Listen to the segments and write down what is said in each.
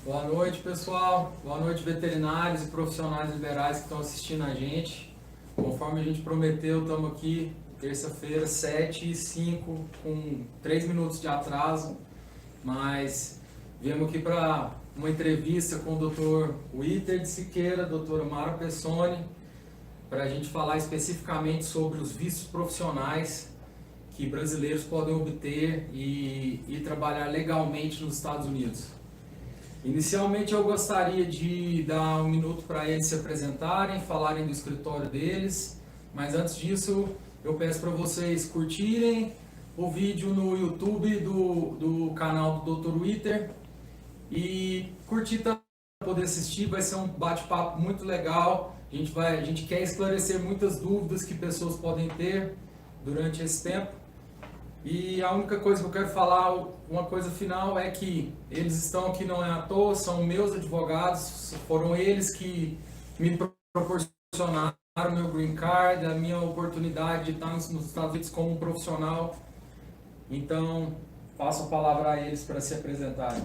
Boa noite, pessoal. Boa noite, veterinários e profissionais liberais que estão assistindo a gente. Conforme a gente prometeu, estamos aqui terça-feira, 7h05, com 3 minutos de atraso, mas viemos aqui para uma entrevista com o Dr. Witer de Siqueira, doutora Mara Pessoni, para a gente falar especificamente sobre os vistos profissionais que brasileiros podem obter e trabalhar legalmente nos Estados Unidos. Inicialmente eu gostaria de dar um minuto para eles se apresentarem, falarem do escritório deles, mas antes disso eu peço para vocês curtirem o vídeo no YouTube do canal do Dr. Witer e curtir também para poder assistir. Vai ser um bate-papo muito legal. A gente quer esclarecer muitas dúvidas que pessoas podem ter durante esse tempo. E a única coisa que eu quero falar, uma coisa final, é que eles estão aqui não é à toa, são meus advogados, foram eles que me proporcionaram o meu green card, a minha oportunidade de estar nos Estados Unidos como um profissional. Então, passo a palavra a eles para se apresentarem.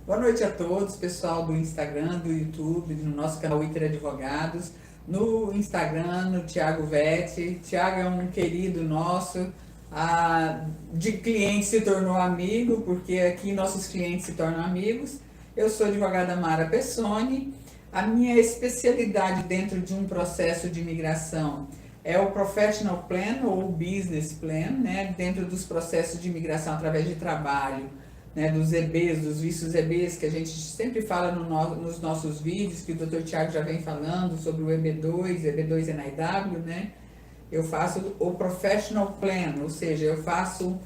Boa noite a todos, pessoal do Instagram, do YouTube, no nosso canal Witer Advogados, no Instagram, no Thiago Vetti. Thiago é um querido nosso. De cliente se tornou amigo, porque aqui nossos clientes se tornam amigos. Eu sou a advogada Mara Pessoni. A minha especialidade dentro de um processo de imigração é o Professional Plan ou Business Plan, né? Dentro dos processos de imigração através de trabalho, né? Dos EBs, dos vistos EBs, que a gente sempre fala nos nossos vídeos, que o Dr. Thiago já vem falando sobre o EB2, EB2 NIW, né? Eu faço o Professional Plan, ou seja, eu faço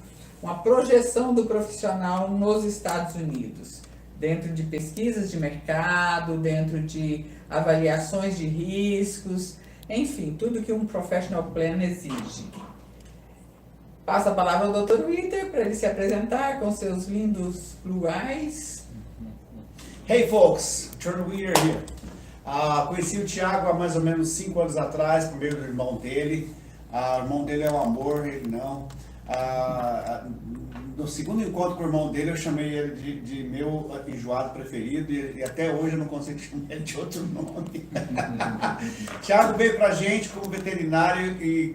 uma projeção do profissional nos Estados Unidos, dentro de pesquisas de mercado, dentro de avaliações de riscos, enfim, tudo que um Professional Plan exige. Passo a palavra ao Dr. Witer para ele se apresentar com seus lindos blue eyes. Hey folks, Dr. Witer here. Conheci o Thiago há mais ou menos 5 anos atrás, por meio do irmão dele. O irmão dele é um amor, ele não. No segundo encontro com o irmão dele, eu chamei ele de meu enjoado preferido e até hoje eu não consigo chamar ele de outro nome. Thiago veio pra gente como veterinário e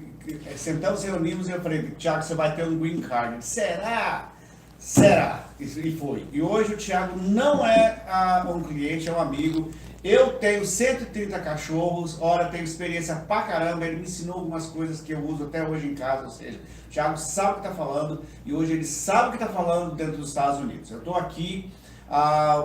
sentamos, reunimos e eu falei, Thiago, você vai ter um green card. Será? Será? E foi. E hoje o Thiago não é um cliente, é um amigo. Eu tenho 130 cachorros, tenho experiência pra caramba, ele me ensinou algumas coisas que eu uso até hoje em casa, ou seja, o Thiago sabe o que está falando e hoje ele sabe o que está falando dentro dos Estados Unidos. Eu estou aqui,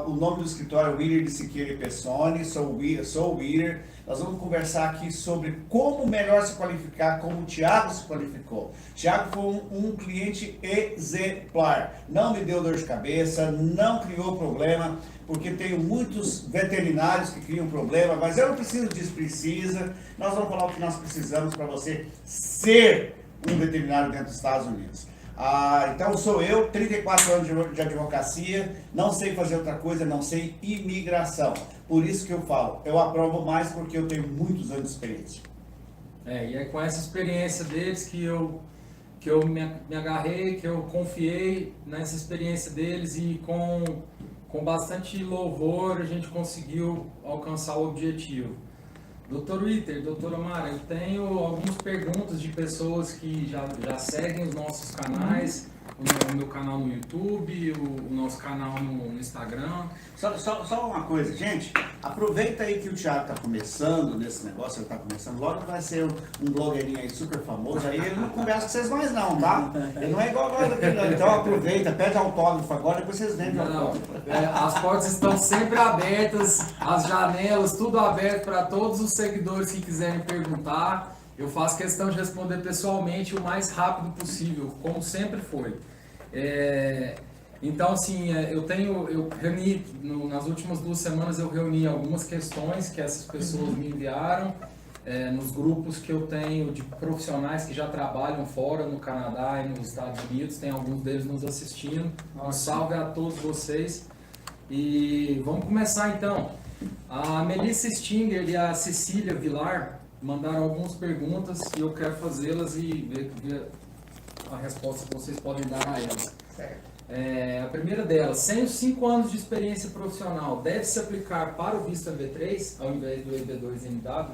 o nome do escritório é Witer de Siqueira e Pessoni, sou o Witer. Nós vamos conversar aqui sobre como melhor se qualificar, como o Thiago se qualificou. O Thiago foi um cliente exemplar, não me deu dor de cabeça, não criou problema, porque tenho muitos veterinários que criam problema, mas eu não preciso disso, precisa. Nós vamos falar o que nós precisamos para você ser um veterinário dentro dos Estados Unidos. Então sou eu, 34 anos de advocacia, não sei fazer outra coisa, não sei imigração. Por isso que eu falo, eu aprovo mais porque eu tenho muitos anos de experiência. E é com essa experiência deles que eu me agarrei, que eu confiei nessa experiência deles e com bastante louvor a gente conseguiu alcançar o objetivo. Dr. Witer, doutora Mara, eu tenho algumas perguntas de pessoas que já seguem os nossos canais, o meu canal no YouTube, o nosso canal no Instagram. Só uma coisa, gente, aproveita aí que o Thiago está começando nesse negócio, ele está começando, logo vai ser um blogueirinho aí super famoso, aí ele não conversa com vocês mais não, tá? Ele não é igual agora, então aproveita, pede autógrafo agora, depois vocês vendem autógrafo. As portas estão sempre abertas, as janelas, tudo aberto para todos os seguidores que quiserem perguntar. Eu faço questão de responder pessoalmente o mais rápido possível, como sempre foi. Então, assim, eu reuni, nas últimas 2 semanas eu reuni algumas questões que essas pessoas me enviaram, nos grupos que eu tenho de profissionais que já trabalham fora, no Canadá e nos Estados Unidos, tem alguns deles nos assistindo. Um salve a todos vocês. E vamos começar então. A Melissa Stinger e a Cecília Vilar mandaram algumas perguntas e eu quero fazê-las e ver a resposta que vocês podem dar a elas. Certo. A primeira delas, sem os 5 anos de experiência profissional, deve se aplicar para o visto EB3 ao invés do EB2NW?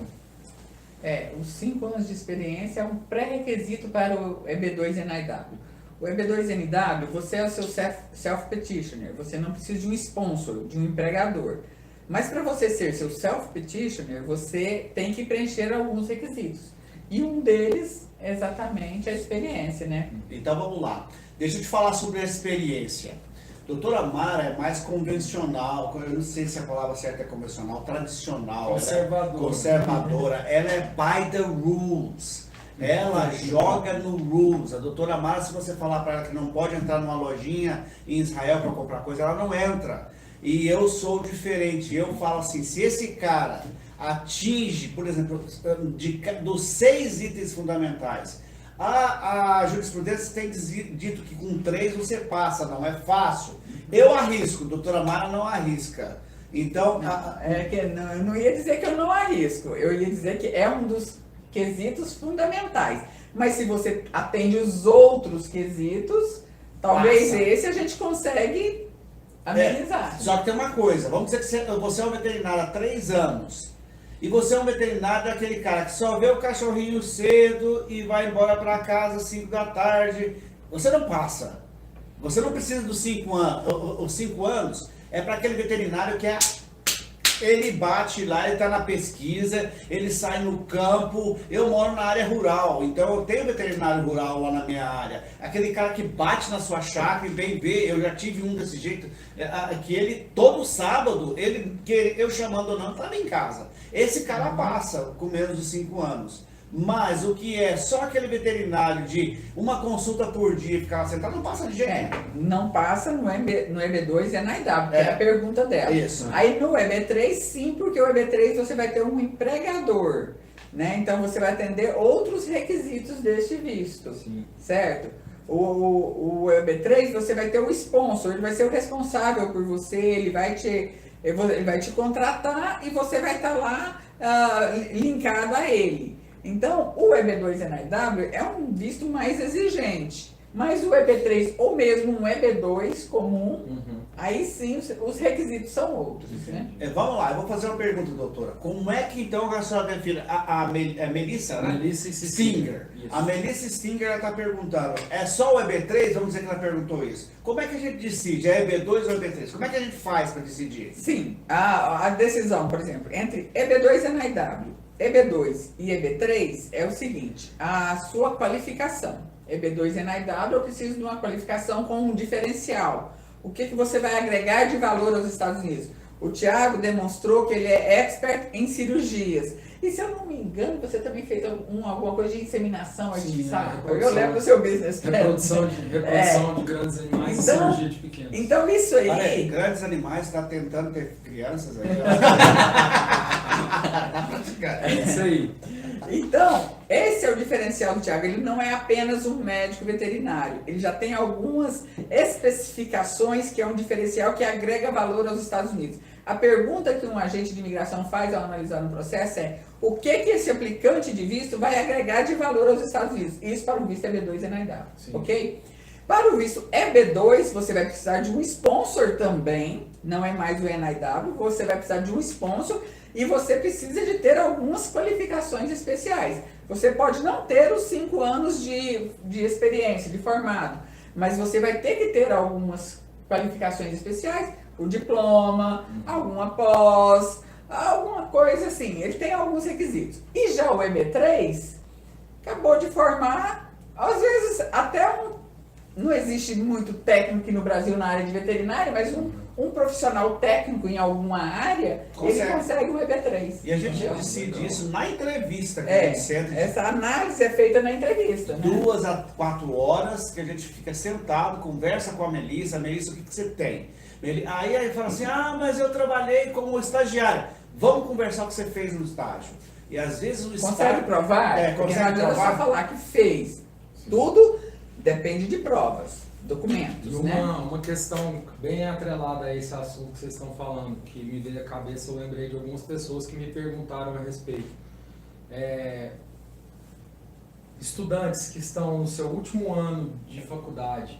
Os 5 anos de experiência é um pré-requisito para o EB2NIW. O EB2NW, você é o seu self-petitioner, você não precisa de um sponsor, de um empregador. Mas para você ser seu self-petitioner, você tem que preencher alguns requisitos. E um deles é exatamente a experiência, né? Então vamos lá. Deixa eu te falar sobre a experiência. Doutora Mara é mais convencional, eu não sei se a palavra certa é convencional, tradicional, conservadora. Ela é by the rules. Ela joga no rules. A doutora Mara, se você falar para ela que não pode entrar numa lojinha em Israel para comprar coisa, ela não entra. E eu sou diferente. Eu falo assim, se esse cara atinge, por exemplo, dos 6 itens fundamentais, a jurisprudência tem dito que com 3 você passa, não é fácil. Eu arrisco, doutora Mara não arrisca. Então... eu não ia dizer que eu não arrisco, eu ia dizer que é um dos quesitos fundamentais. Mas se você atende os outros quesitos, talvez esse a gente consegue amenizar. Só que tem uma coisa, vamos dizer que você é um veterinário há 3 anos. E você é um veterinário daquele cara que só vê o cachorrinho cedo e vai embora para casa às 5 da tarde. Você não passa. Você não precisa dos 5 anos. Os 5 anos é para aquele veterinário que ele bate lá, ele está na pesquisa, ele sai no campo. Eu moro na área rural, então eu tenho veterinário rural lá na minha área. Aquele cara que bate na sua chácara e vem ver, eu já tive um desse jeito, que ele, todo sábado, eu chamando ou não, estava em casa. Esse cara passa com menos de 5 anos. Mas o que é só aquele veterinário de uma consulta por dia e ficar sentado, não passa de jeito. Não passa no EB2 e na IW, que é a pergunta dela. Isso. Aí no EB3 sim, porque o EB3 você vai ter um empregador, né? Então você vai atender outros requisitos deste visto, certo? O EB3 você vai ter o sponsor, ele vai ser o responsável por você, ele vai te contratar e você vai estar lá linkado a ele. Então, o EB2NIW é um visto mais exigente, mas o EB3 ou mesmo um EB2 comum, aí sim os requisitos são outros, né? Vamos lá, eu vou fazer uma pergunta, doutora. Como é que então a senhora define a Melissa, né? Melissa Stinger. A Melissa Stinger está perguntando, é só o EB3? Vamos dizer que ela perguntou isso. Como é que a gente decide? É EB2 ou EB3? Como é que a gente faz para decidir? Sim, a decisão, por exemplo, entre EB2NIW, EB2 e EB3 é o seguinte, a sua qualificação. EB2NIW, eu preciso de uma qualificação com um diferencial. O que você vai agregar de valor aos Estados Unidos? O Thiago demonstrou que ele é expert em cirurgias. E se eu não me engano, você também fez alguma coisa de inseminação artificial. Eu lembro do seu business plan. Reprodução de grandes animais e cirurgia de pequenos. Então isso aí... Olha, grandes animais está tentando ter crianças aí. É isso aí. Então, esse é o diferencial do Thiago. Ele não é apenas um médico veterinário. Ele já tem algumas especificações que é um diferencial que agrega valor aos Estados Unidos. A pergunta que um agente de imigração faz ao analisar um processo é o que esse aplicante de visto vai agregar de valor aos Estados Unidos? Isso para o visto EB2NIW, ok? Para o visto EB2, você vai precisar de um sponsor também, não é mais o NIW, você vai precisar de um sponsor e você precisa de ter algumas qualificações especiais. Você pode não ter os 5 anos de experiência, de formado, mas você vai ter que ter algumas qualificações especiais, o diploma, alguma pós, alguma coisa assim. Ele tem alguns requisitos. E já o EB3, acabou de formar, às vezes até não existe muito técnico aqui no Brasil na área de veterinária, mas um profissional técnico em alguma área, ele consegue um EB3. E a gente decide isso na entrevista que a gente senta. Essa análise é feita na entrevista. 2 a 4 horas que a gente fica sentado, conversa com a Melissa, o que você tem? Aí fala assim, mas eu trabalhei como estagiário. Vamos conversar o que você fez no estágio. E às vezes o estágio... Consegue provar? Porque não adianta só falar que fez. Tudo depende de provas, documentos, Uma questão bem atrelada a esse assunto que vocês estão falando, que me veio à cabeça, eu lembrei de algumas pessoas que me perguntaram a respeito. Estudantes que estão no seu último ano de faculdade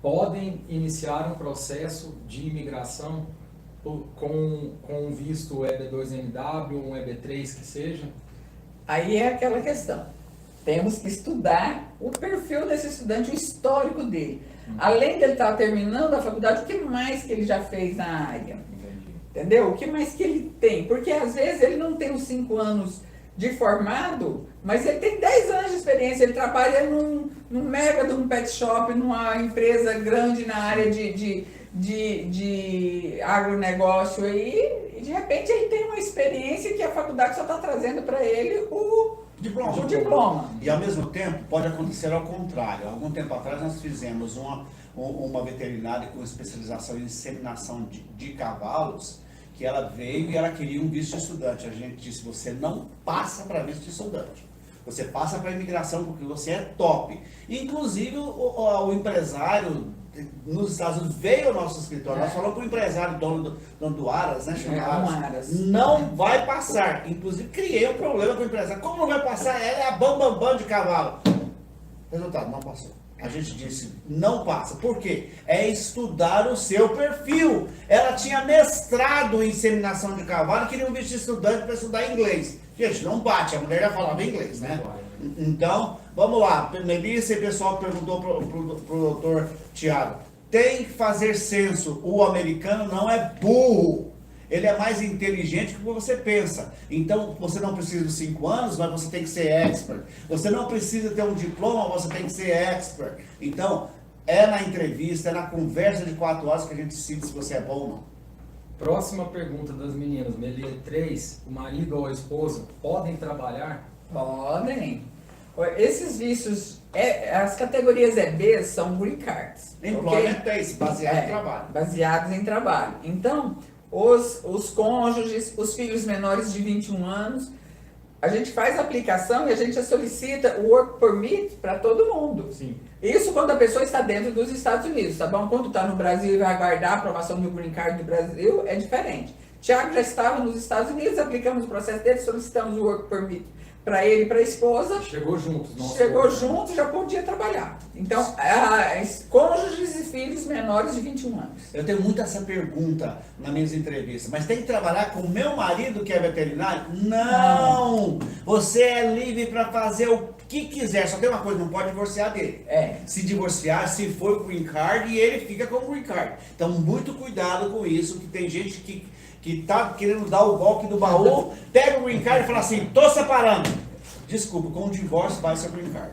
podem iniciar um processo de imigração com um visto EB2NW, um EB3 que seja? Aí é aquela questão. Temos que estudar o perfil desse estudante, o histórico dele. Além de ele estar terminando a faculdade, o que mais que ele já fez na área? Entendeu? O que mais que ele tem? Porque às vezes ele não tem os 5 anos de formado, mas ele tem 10 anos de experiência. Ele trabalha num mega de um pet shop, numa empresa grande na área de agronegócio aí, e de repente ele tem uma experiência que a faculdade só está trazendo para ele o diploma. E ao mesmo tempo pode acontecer ao contrário. Algum tempo atrás nós fizemos uma veterinária com especialização em inseminação de cavalos, que ela veio e ela queria um visto de estudante. A gente disse, você não passa para visto de estudante. Você passa para imigração porque você é top. Inclusive o empresário nos Estados Unidos veio ao nosso escritório. Nós falamos para o empresário, dono do Aras, né? Aras. Não vai passar. Inclusive criei um problema com o empresário. Como não vai passar? Ela é a bam de cavalo. Resultado, não passou. A gente disse, não passa. Por quê? É estudar o seu perfil. Ela tinha mestrado em inseminação de cavalo e queria um visto de estudante para estudar inglês. Gente, não bate, a mulher já falava inglês, né? Então, vamos lá. Melissa e o pessoal perguntou pro doutor Tiago. Tem que fazer censo. O americano não é burro. Ele é mais inteligente do que você pensa. Então, você não precisa de 5 anos, mas você tem que ser expert. Você não precisa ter um diploma, você tem que ser expert. Então, é na entrevista, é na conversa de 4 horas que a gente decide se você é bom ou não. Próxima pergunta das meninas. Melia 3, o marido ou a esposa podem trabalhar? Podem. Esses vistos, as categorias EB são green cards. Employment base, baseado em trabalho. Baseados em trabalho. Então, os cônjuges, os filhos menores de 21 anos, a gente faz a aplicação e a gente solicita o work permit para todo mundo. Sim. Isso quando a pessoa está dentro dos Estados Unidos, tá bom? Quando está no Brasil e vai aguardar a aprovação do green card do Brasil, é diferente. Tiago já estava nos Estados Unidos, aplicamos o processo dele, solicitamos o work permit para ele e para a esposa. Chegou juntos. Chegou junto, já podia trabalhar. Então, cônjuges e filhos menores de 21 anos. Eu tenho muito essa pergunta nas minhas entrevistas. Mas tem que trabalhar com o meu marido que é veterinário? Não! Você é livre para fazer o que quiser. Só tem uma coisa, não pode divorciar dele. Se divorciar, se for o green card, e ele fica com o green card. Então, muito cuidado com isso, que tem gente que tá querendo dar o golpe do baú, pega o green card e fala assim, tô separando. Desculpa, com o divórcio vai ser green card.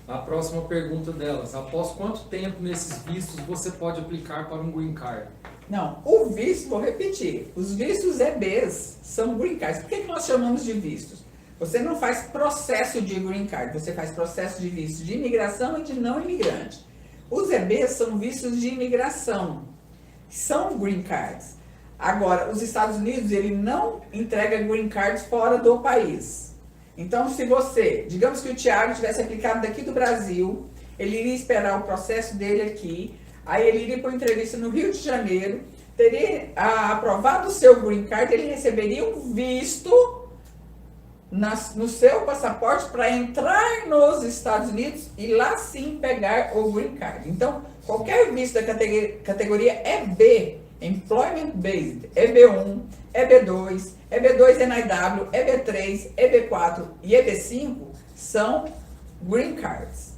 A próxima pergunta delas. Após quanto tempo nesses vistos você pode aplicar para um green card? Não, o visto, vou repetir, os vistos EBs são green cards. Por que nós chamamos de vistos? Você não faz processo de green card, você faz processo de visto de imigração e de não imigrante. Os EBs são vistos de imigração, são green cards. Agora, os Estados Unidos, ele não entrega green cards fora do país. Então, se você, digamos que o Tiago tivesse aplicado daqui do Brasil, ele iria esperar o processo dele aqui, aí ele iria para uma entrevista no Rio de Janeiro, teria aprovado o seu green card, ele receberia um visto no seu passaporte para entrar nos Estados Unidos e lá sim pegar o green card. Então, qualquer visto da categoria EB, Employment Based, EB1, EB2, EB2NIW, EB3, EB4 e EB5 são Green Cards.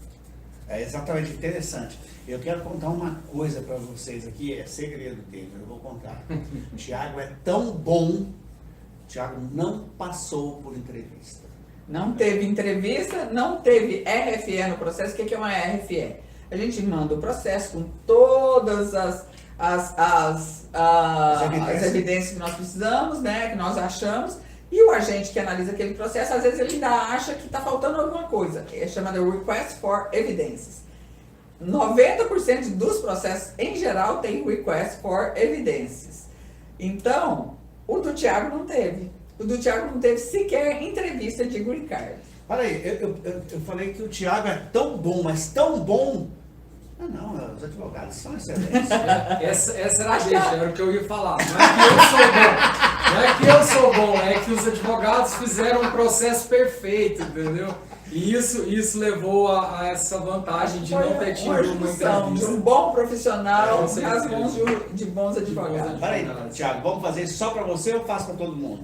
É exatamente interessante. Eu quero contar uma coisa para vocês aqui, é segredo dele, eu vou contar. O Tiago é tão bom, o Tiago não passou por entrevista. Não teve entrevista, não teve RFE no processo. O que é uma RFE? A gente manda o processo com todas as evidências que nós precisamos, né, que nós achamos, e o agente que analisa aquele processo, às vezes ele ainda acha que está faltando alguma coisa, é chamada Request for Evidences. 90% dos processos, em geral, tem Request for Evidences. Então, o do Tiago não teve. O do Tiago não teve sequer entrevista de green card. Olha aí, eu falei que o Tiago é tão bom, mas tão bom. Não, os advogados são excelentes. Essa era a deixa, era o que eu ia falar. Não é que eu sou bom. Não é que eu sou bom, é que os advogados fizeram um processo perfeito, entendeu? E isso levou a essa vantagem de não ter tido uma junção de entrevista. um bom profissional Com nas certeza. mãos de bons advogados. Peraí, Thiago, vamos fazer isso só para você ou faço para todo mundo?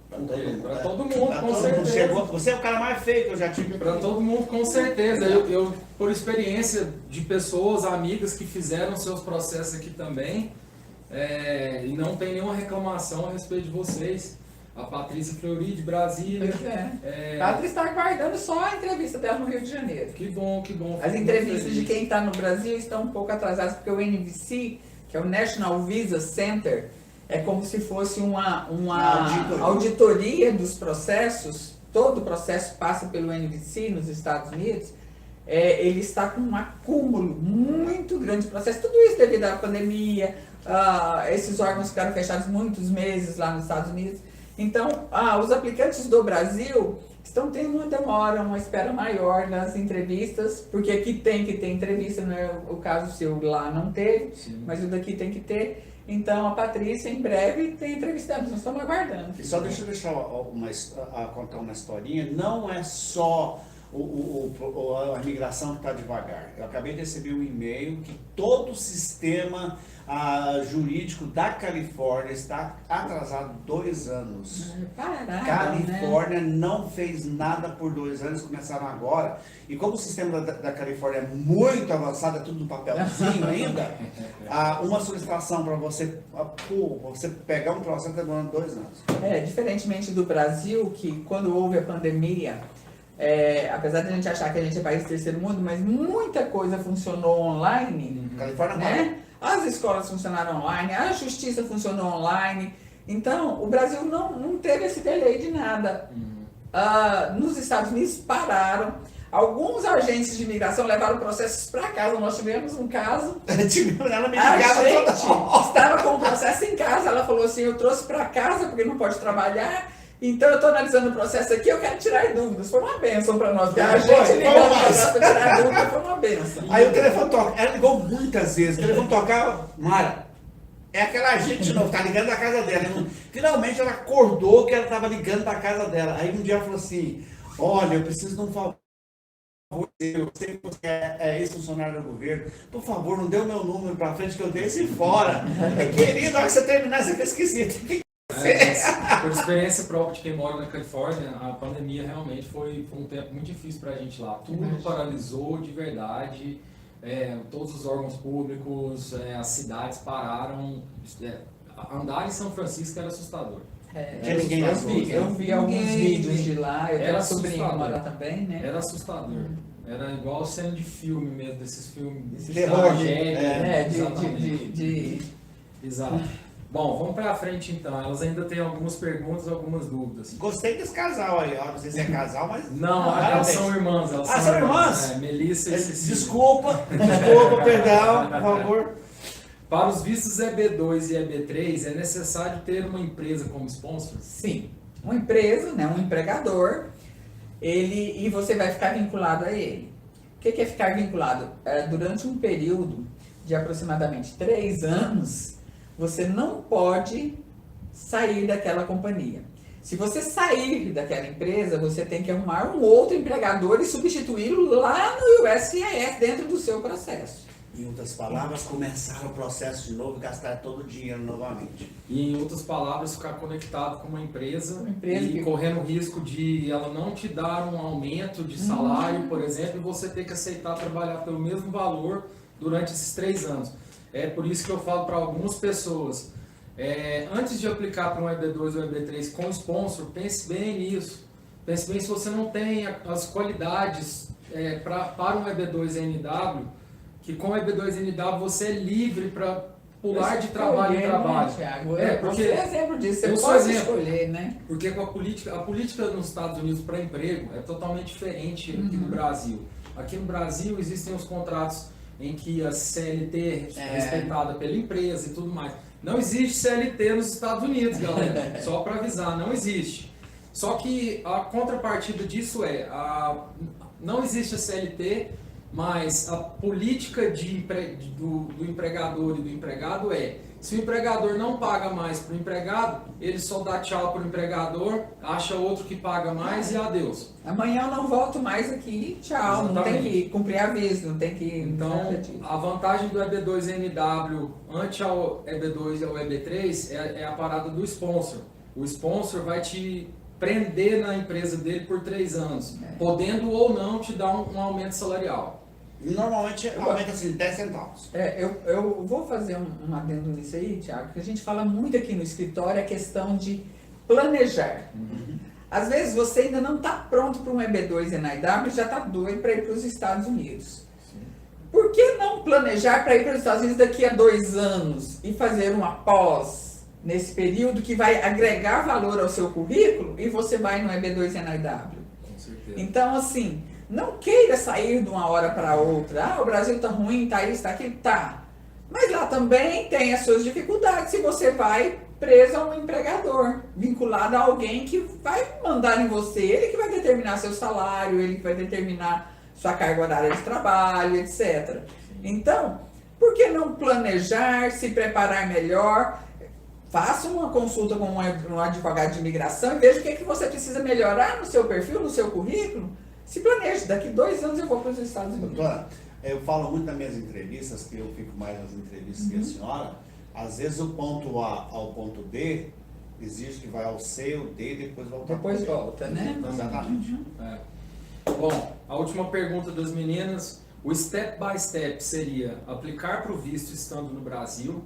Para todo mundo, Pra com todo mundo. certeza. Chegou. Você é o cara mais feio que eu já tive. Para todo mundo, com certeza. Eu, por experiência de pessoas, amigas que fizeram seus processos aqui também, e não tem nenhuma reclamação a respeito de vocês. A Patrícia Fleury, de Brasília. Pois é. A Patrícia está aguardando só a entrevista dela no Rio de Janeiro. Que bom, que bom. As Fico entrevistas muito de feliz. quem está no Brasil estão um pouco atrasadas, porque o NVC, que é o National Visa Center, é como se fosse uma auditoria dos processos. Todo o processo passa pelo NVC nos Estados Unidos. Ele está com um acúmulo muito grande de processo. Tudo isso devido à pandemia. Esses órgãos ficaram fechados muitos meses lá nos Estados Unidos. Então, os aplicantes do Brasil estão tendo uma demora, uma espera maior nas entrevistas, porque aqui tem que ter entrevista, não é o caso seu lá não teve, Sim. mas o daqui tem que ter. Então, a Patrícia, em breve, tem entrevistado, nós estamos aguardando. E só deixa eu contar uma historinha. Não é só a imigração que está devagar. Eu acabei de receber um e-mail que todo o sistema jurídico da Califórnia está atrasado 2 anos. Califórnia não fez nada por 2 anos, começaram agora. E como o sistema da Califórnia é muito avançado, é tudo no papelzinho ainda, uma solicitação para você pegar um processo está demorando 2 anos. Diferentemente do Brasil, que quando houve a pandemia, apesar de a gente achar que a gente é país terceiro mundo, mas muita coisa funcionou online, Califórnia né? As escolas funcionaram online, a justiça funcionou online. Então, o Brasil não teve esse delay de nada. Nos Estados Unidos pararam. Alguns agentes de imigração levaram processos para casa. Nós tivemos um caso. Ela me A ligava gente toda hora. estava com o processo em casa. Ela falou assim: eu trouxe para casa porque não pode trabalhar. Então eu estou analisando o processo aqui, eu quero tirar dúvidas. Foi uma bênção para nós. A gente ligando para nós para tirar dúvidas foi uma bênção. Aí o telefone toca. Ela ligou muitas vezes. O telefone tocava, Mara, é aquela gente de novo, tá ligando da casa dela. Finalmente ela acordou que ela estava ligando da casa dela. Aí um dia ela falou assim: olha, eu preciso de um favor. Eu sei que você é ex-funcionário do governo. Por favor, não dê o meu número para frente que eu deixe fora. Querido, na hora que você terminar, você fica esquisito. Por experiência própria de quem mora na Califórnia, a pandemia realmente foi um tempo muito difícil para a gente lá. Tudo paralisou de verdade, todos os órgãos públicos, as cidades pararam. Andar em São Francisco era assustador. Eu vi alguns vídeos de lá, eu tenho Era a sobrinha que assustador. mora também, né? Era assustador. Era igual cena de filme mesmo, desses filmes de Terror, tragédia. De Exato. Bom, vamos para frente então. Elas ainda têm algumas perguntas, algumas dúvidas. Gostei desse casal aí, ó. Não sei se é casal, mas. Não, elas são irmãs. Elas são irmãs? Melissa e Cecília. Desculpa, perdão, por favor. Para os vistos EB2 e EB3, é necessário ter uma empresa como sponsor? Sim, uma empresa, né, um empregador, e você vai ficar vinculado a ele. O que é ficar vinculado? Durante um período de aproximadamente 3 anos, você não pode sair daquela companhia. Se você sair daquela empresa, você tem que arrumar um outro empregador e substituí-lo lá no USCIS, dentro do seu processo. Em outras palavras, começar o processo de novo e gastar todo o dinheiro novamente. E em outras palavras, ficar conectado com uma empresa e que... correndo o risco de ela não te dar um aumento de salário, por exemplo, e você ter que aceitar trabalhar pelo mesmo valor durante esses 3 anos. É por isso que eu falo para algumas pessoas, antes de aplicar para um EB2 ou EB3 com sponsor, pense bem nisso. Pense bem se você não tem as qualidades para um EB2 NW, que com o EB2NW você é livre para pular de trabalho em trabalho. Né, Thiago? Porque você é exemplo disso, você eu sou pode exemplo. escolher, né? Porque com a política nos Estados Unidos para emprego é totalmente diferente aqui no Brasil. Aqui no Brasil existem os contratos em que a CLT é respeitada pela empresa e tudo mais. Não existe CLT nos Estados Unidos, galera. Só para avisar, não existe. Só que a contrapartida disso não existe a CLT mas a política do empregador e do empregado se o empregador não paga mais para o empregado, ele só dá tchau para o empregador, acha outro que paga mais e adeus. Amanhã eu não volto mais aqui, tchau, Exatamente. não tem que cumprir aviso, não tem que... Então, a vantagem do EB2NW ante ao EB2 e ao EB3 é a parada do sponsor. O sponsor vai te prender na empresa dele por 3 anos, podendo ou não te dar um aumento salarial. Normalmente aumenta assim 10 centavos. Eu vou fazer um adendo nisso aí, Thiago, porque a gente fala muito aqui no escritório a questão de planejar. Às vezes você ainda não está pronto para um EB2 NIW e já está doido para ir para os Estados Unidos. Por que não planejar para ir para os Estados Unidos daqui a 2 anos e fazer uma pós nesse período que vai agregar valor ao seu currículo e você vai no EB2 NIW? Com certeza. Então, assim, não queira sair de uma hora para outra. Ah, o Brasil tá ruim, tá isso, tá aquilo, tá. Mas lá também tem as suas dificuldades se você vai preso a um empregador, vinculado a alguém que vai mandar em você, ele que vai determinar seu salário, ele que vai determinar sua carga horária de trabalho, etc. Então, por que não planejar, se preparar melhor? Faça uma consulta com um advogado de imigração e veja o que é que você precisa melhorar no seu perfil, no seu currículo. Se planeje, daqui 2 anos eu vou para os Estados Unidos. Doutora, eu falo muito nas minhas entrevistas, que eu fico mais nas entrevistas que a senhora, às vezes o ponto A ao ponto D exige que vai ao C, o D e depois volta. Depois volta, né? Exatamente. Bom, a última pergunta das meninas, o step by step seria aplicar para o visto estando no Brasil,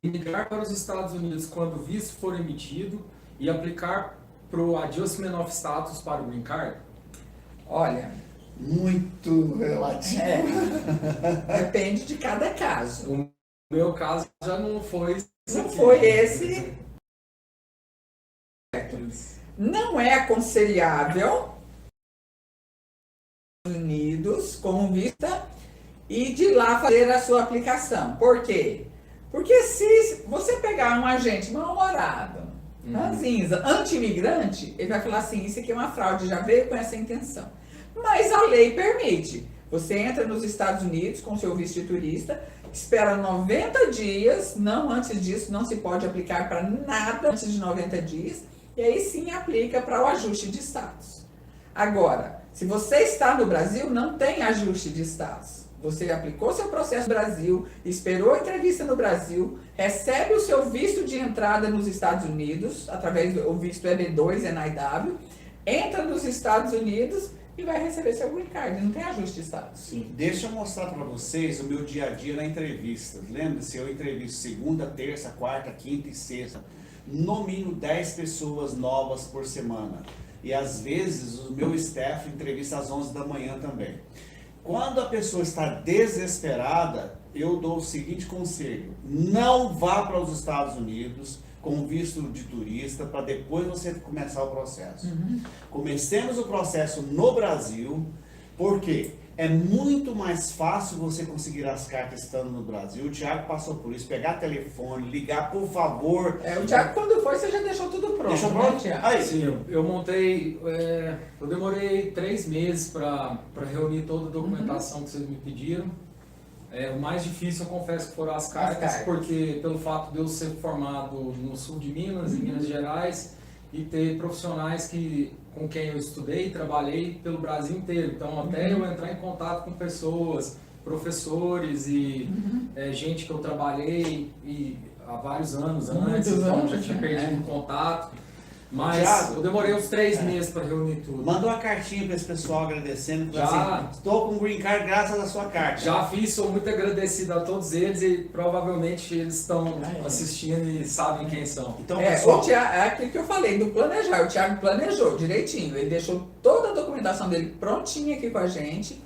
migrar para os Estados Unidos quando o visto for emitido e aplicar para o Adjustment of Status para o Green Card? Olha, Muito relativo. depende de cada caso. O meu caso já não foi isso Não aqui. foi esse. Não é aconselhável Estados Unidos com vista e de lá fazer a sua aplicação. Por quê? Porque se você pegar um agente mal-humorado, ranzinza, anti-imigrante, ele vai falar assim, isso aqui é uma fraude, já veio com essa intenção. Mas a lei permite. Você entra nos Estados Unidos com seu visto de turista, espera 90 dias, não antes disso, não se pode aplicar para nada antes de 90 dias, e aí sim aplica para o ajuste de status. Agora, se você está no Brasil, não tem ajuste de status. Você aplicou seu processo no Brasil, esperou a entrevista no Brasil, recebe o seu visto de entrada nos Estados Unidos, através do visto EB2 NIW, entra nos Estados Unidos e vai receber seu green card. Não tem ajuste de status. Sim. Deixa eu mostrar para vocês o meu dia a dia na entrevista. Lembre-se, eu entrevisto segunda, terça, quarta, quinta e sexta. No mínimo 10 pessoas novas por semana. E às vezes o meu staff entrevista às 11 da manhã também. Quando a pessoa está desesperada, eu dou o seguinte conselho: não vá para os Estados Unidos com visto de turista para depois você começar o processo. Comecemos o processo no Brasil, porque é muito mais fácil você conseguir as cartas estando no Brasil. O Thiago passou por isso, pegar telefone, ligar, por favor. O Thiago, quando foi, você já deixou tudo pronto. Deixou né, pronto? Thiago? Aí, Sim, eu montei, eu demorei 3 meses para reunir toda a documentação que vocês me pediram. O mais difícil, eu confesso, que foram as cartas, porque pelo fato de eu ser formado no sul de Minas, em Minas Gerais, e ter profissionais com quem eu estudei e trabalhei pelo Brasil inteiro. Então, até eu entrar em contato com pessoas, professores e gente que eu trabalhei há vários anos antes, então já tinha perdido o contato. Mas Thiago, eu demorei uns 3 meses para reunir tudo. manda uma cartinha para esse pessoal agradecendo. Já. Assim, estou com o Green Card graças à sua carta. Já fiz, sou muito agradecido a todos eles e provavelmente eles estão assistindo e sabem quem são. Então, O pessoal, Thiago, é aquilo que eu falei, do planejar. O Thiago planejou direitinho. Ele deixou toda a documentação dele prontinha aqui com a gente.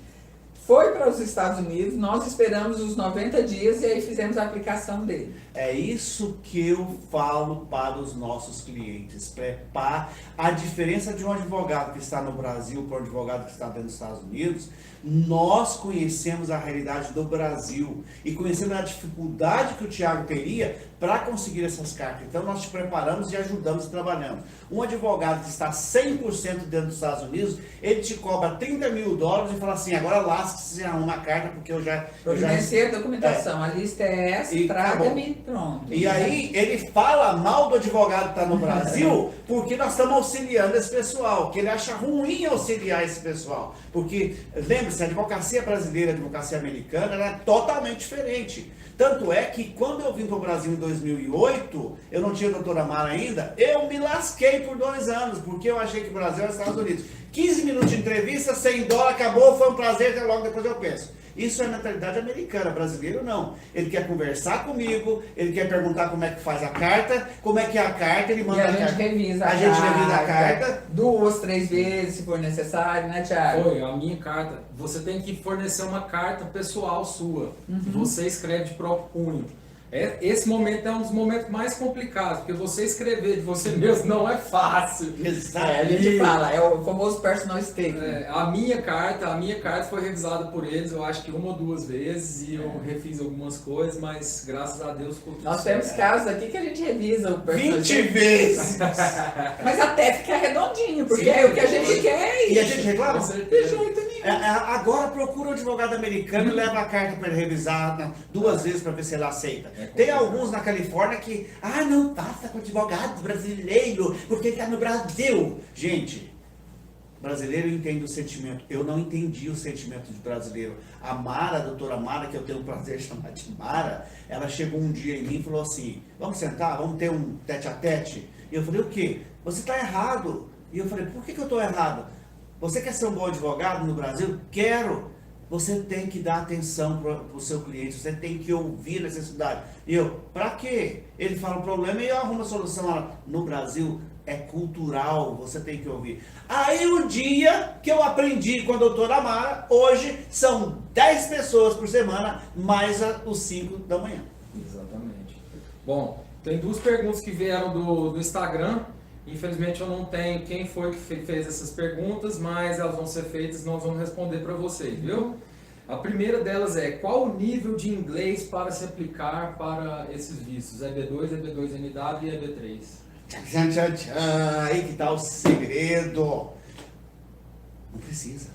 Foi para os Estados Unidos, nós esperamos os 90 dias e aí fizemos a aplicação dele. é isso que eu falo para os nossos clientes. Prepare a diferença de um advogado que está no Brasil para um advogado que está dentro dos Estados Unidos. Nós conhecemos a realidade do Brasil e conhecemos a dificuldade que o Thiago teria para conseguir essas cartas. Então nós te preparamos e ajudamos e trabalhamos. Um advogado que está 100% dentro dos Estados Unidos, ele te cobra $30 mil e fala assim, agora lasca fácil que você arruma a carta, porque eu já... Providencia a documentação. A lista é essa, E traga-me, pronto. E aí ele fala mal do advogado que está no Brasil porque nós estamos auxiliando esse pessoal, que ele acha ruim auxiliar esse pessoal. Porque, lembre-se, a advocacia brasileira e a advocacia americana ela é totalmente diferente. Tanto é que quando eu vim para o Brasil em 2008, eu não tinha doutora Mara ainda, eu me lasquei por 2 anos, porque eu achei que o Brasil era os Estados Unidos. 15 minutos de entrevista, $100, acabou, foi um prazer, até logo depois eu penso. Isso é mentalidade americana, brasileiro não. Ele quer conversar comigo, ele quer perguntar como é que faz a carta, como é que é a carta, ele manda E a a gente carta. revisa A gente revisa a carta. 2, 3 vezes, se for necessário, né, Thiago? Foi, a minha carta. Você tem que fornecer uma carta pessoal sua, que você escreve de próprio punho. Esse momento é um dos momentos mais complicados, porque você escrever de você mesmo não é fácil. A gente fala, é o famoso personal statement. A minha carta foi revisada por eles, eu acho que 1 ou 2 vezes, e eu refiz algumas coisas, mas graças a Deus ficou tudo Nós certo. temos casos aqui que a gente revisa o personal 20 statement, vezes! mas até ficar redondinho, porque Sim, é o que a gente quer. E a gente reclama? Com De certeza. jeito nenhum. Agora procura um advogado americano e leva a carta para ele revisar 2 vezes para ver se ele aceita. É Tem complicado. alguns na Califórnia que, não passa com advogado brasileiro, porque ele está no Brasil. Gente, brasileiro entende o sentimento. Eu não entendi o sentimento do brasileiro. A Mara, a doutora Mara, que eu tenho o prazer de chamar de Mara, ela chegou um dia em mim e falou assim, vamos sentar, vamos ter um tete-a-tete? E eu falei, o quê? Você está errado. E eu falei, por que eu estou errado? Você quer ser um bom advogado no Brasil? Quero. Você tem que dar atenção para o seu cliente, você tem que ouvir a necessidade. E eu, para quê? Ele fala o problema e eu arrumo a solução. No Brasil é cultural, você tem que ouvir. Aí o dia que eu aprendi com a doutora Mara, hoje são 10 pessoas por semana, mais os 5 da manhã. Exatamente. Bom, tem 2 perguntas que vieram do Instagram. Infelizmente eu não tenho quem foi que fez essas perguntas, mas elas vão ser feitas e nós vamos responder para vocês, viu? A primeira delas é, qual o nível de inglês para se aplicar para esses vistos? EB2, EB2NW e EB3? Tchan, tchan, tchan. Aí que tá o segredo. Não precisa.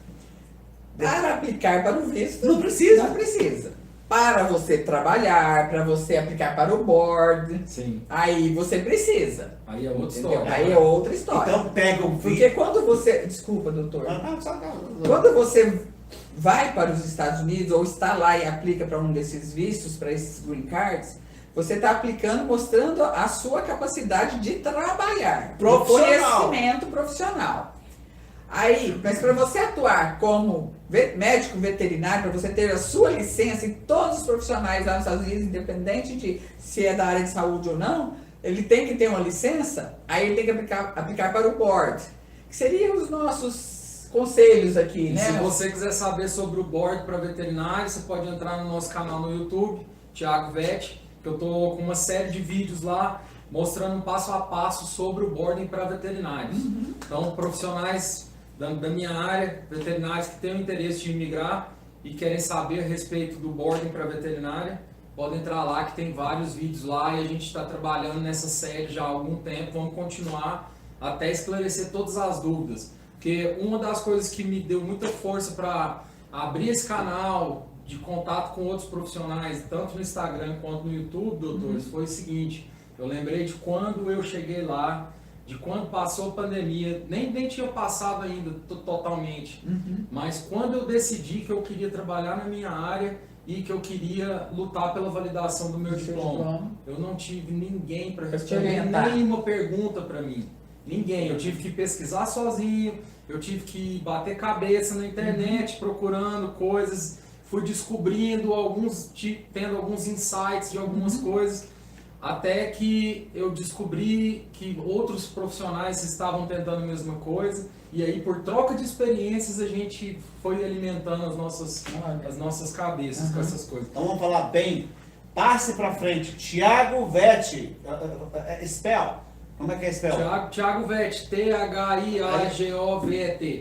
Para aplicar para o visto, Não precisa. Não precisa. Para você trabalhar, para você aplicar para o board, Sim. aí você precisa. Aí é outra Entendeu? história. Aí é outra história. Então pega o Porque quando você... Desculpa, doutor. Quando Quando você vai para os Estados Unidos ou está lá e aplica para um desses vistos, para esses green cards, você está aplicando, mostrando a sua capacidade de trabalhar. Profissional. Conhecimento profissional. Aí, mas para você atuar como médico veterinário, para você ter a sua licença, e todos os profissionais lá nos Estados Unidos, independente de se é da área de saúde ou não, ele tem que ter uma licença, aí ele tem que aplicar para o board, que seriam os nossos conselhos aqui, E né? se você quiser saber sobre o board para veterinário, você pode entrar no nosso canal no YouTube, Thiago Vet, que eu estou com uma série de vídeos lá, mostrando um passo a passo sobre o boarding para veterinários. Então, profissionais da minha área, veterinários que têm o interesse de imigrar e querem saber a respeito do boarding para veterinária, podem entrar lá que tem vários vídeos lá e a gente está trabalhando nessa série já há algum tempo, vamos continuar até esclarecer todas as dúvidas. Porque uma das coisas que me deu muita força para abrir esse canal de contato com outros profissionais, tanto no Instagram quanto no YouTube, doutores, foi o seguinte, eu lembrei de quando eu cheguei lá, de quando passou a pandemia, nem tinha passado ainda totalmente, mas quando eu decidi que eu queria trabalhar na minha área e que eu queria lutar pela validação do meu diploma, eu não tive ninguém para responder nenhuma pergunta para mim. Ninguém, eu tive que pesquisar sozinho, eu tive que bater cabeça na internet procurando coisas, fui descobrindo tendo alguns insights de algumas coisas, até que eu descobri que outros profissionais estavam tentando a mesma coisa, e aí por troca de experiências a gente foi alimentando as nossas cabeças com essas coisas. Então vamos falar bem. Passe para frente. Thiago Vet. Spell. Como é que é spell? Thiago Vetti, Thiagovet,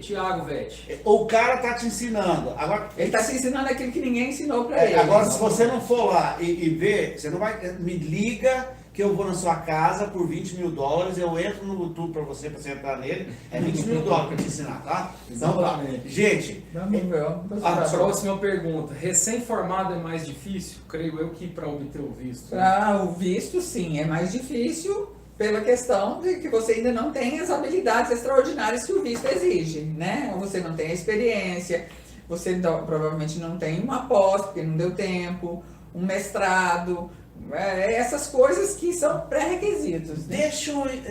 Thiago Vetti. O cara tá te ensinando. Agora, Ele está te ensinando aquilo que ninguém ensinou para ele. agora, se você não for lá e ver, você não vai. Me liga que eu vou na sua casa por $20 mil, eu entro no YouTube para você entrar nele. É $20 mil para te ensinar, tá? Então, tá. Exatamente. Gente, Vamos ver. A próxima pergunta. Recém-formado é mais difícil? Creio eu que para obter o visto. Para o visto, sim, é mais difícil pela questão de que você ainda não tem as habilidades extraordinárias que o visto exige, né? Ou você não tem a experiência, você provavelmente não tem uma pós, porque não deu tempo, um mestrado, essas coisas que são pré-requisitos, né?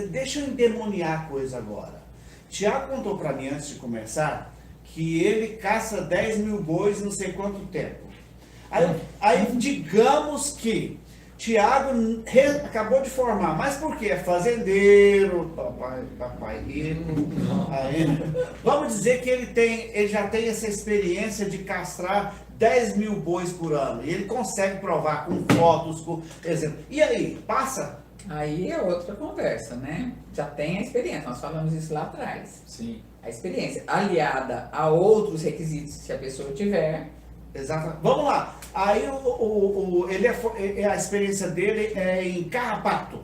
deixa eu endemoniar a coisa agora. Tiago contou para mim antes de começar que ele caça 10 mil bois em não sei quanto tempo. Aí digamos que Tiago acabou de formar, mas por quê? É fazendeiro, papaieiro. Vamos dizer que ele já tem essa experiência de castrar 10 mil bois por ano. E ele consegue provar com fotos, com exemplo. E aí, passa? Aí é outra conversa, né? Já tem a experiência, nós falamos isso lá atrás. Sim. A experiência aliada a outros requisitos que a pessoa tiver. Exato. Vamos lá. Aí a experiência dele é em carrapato.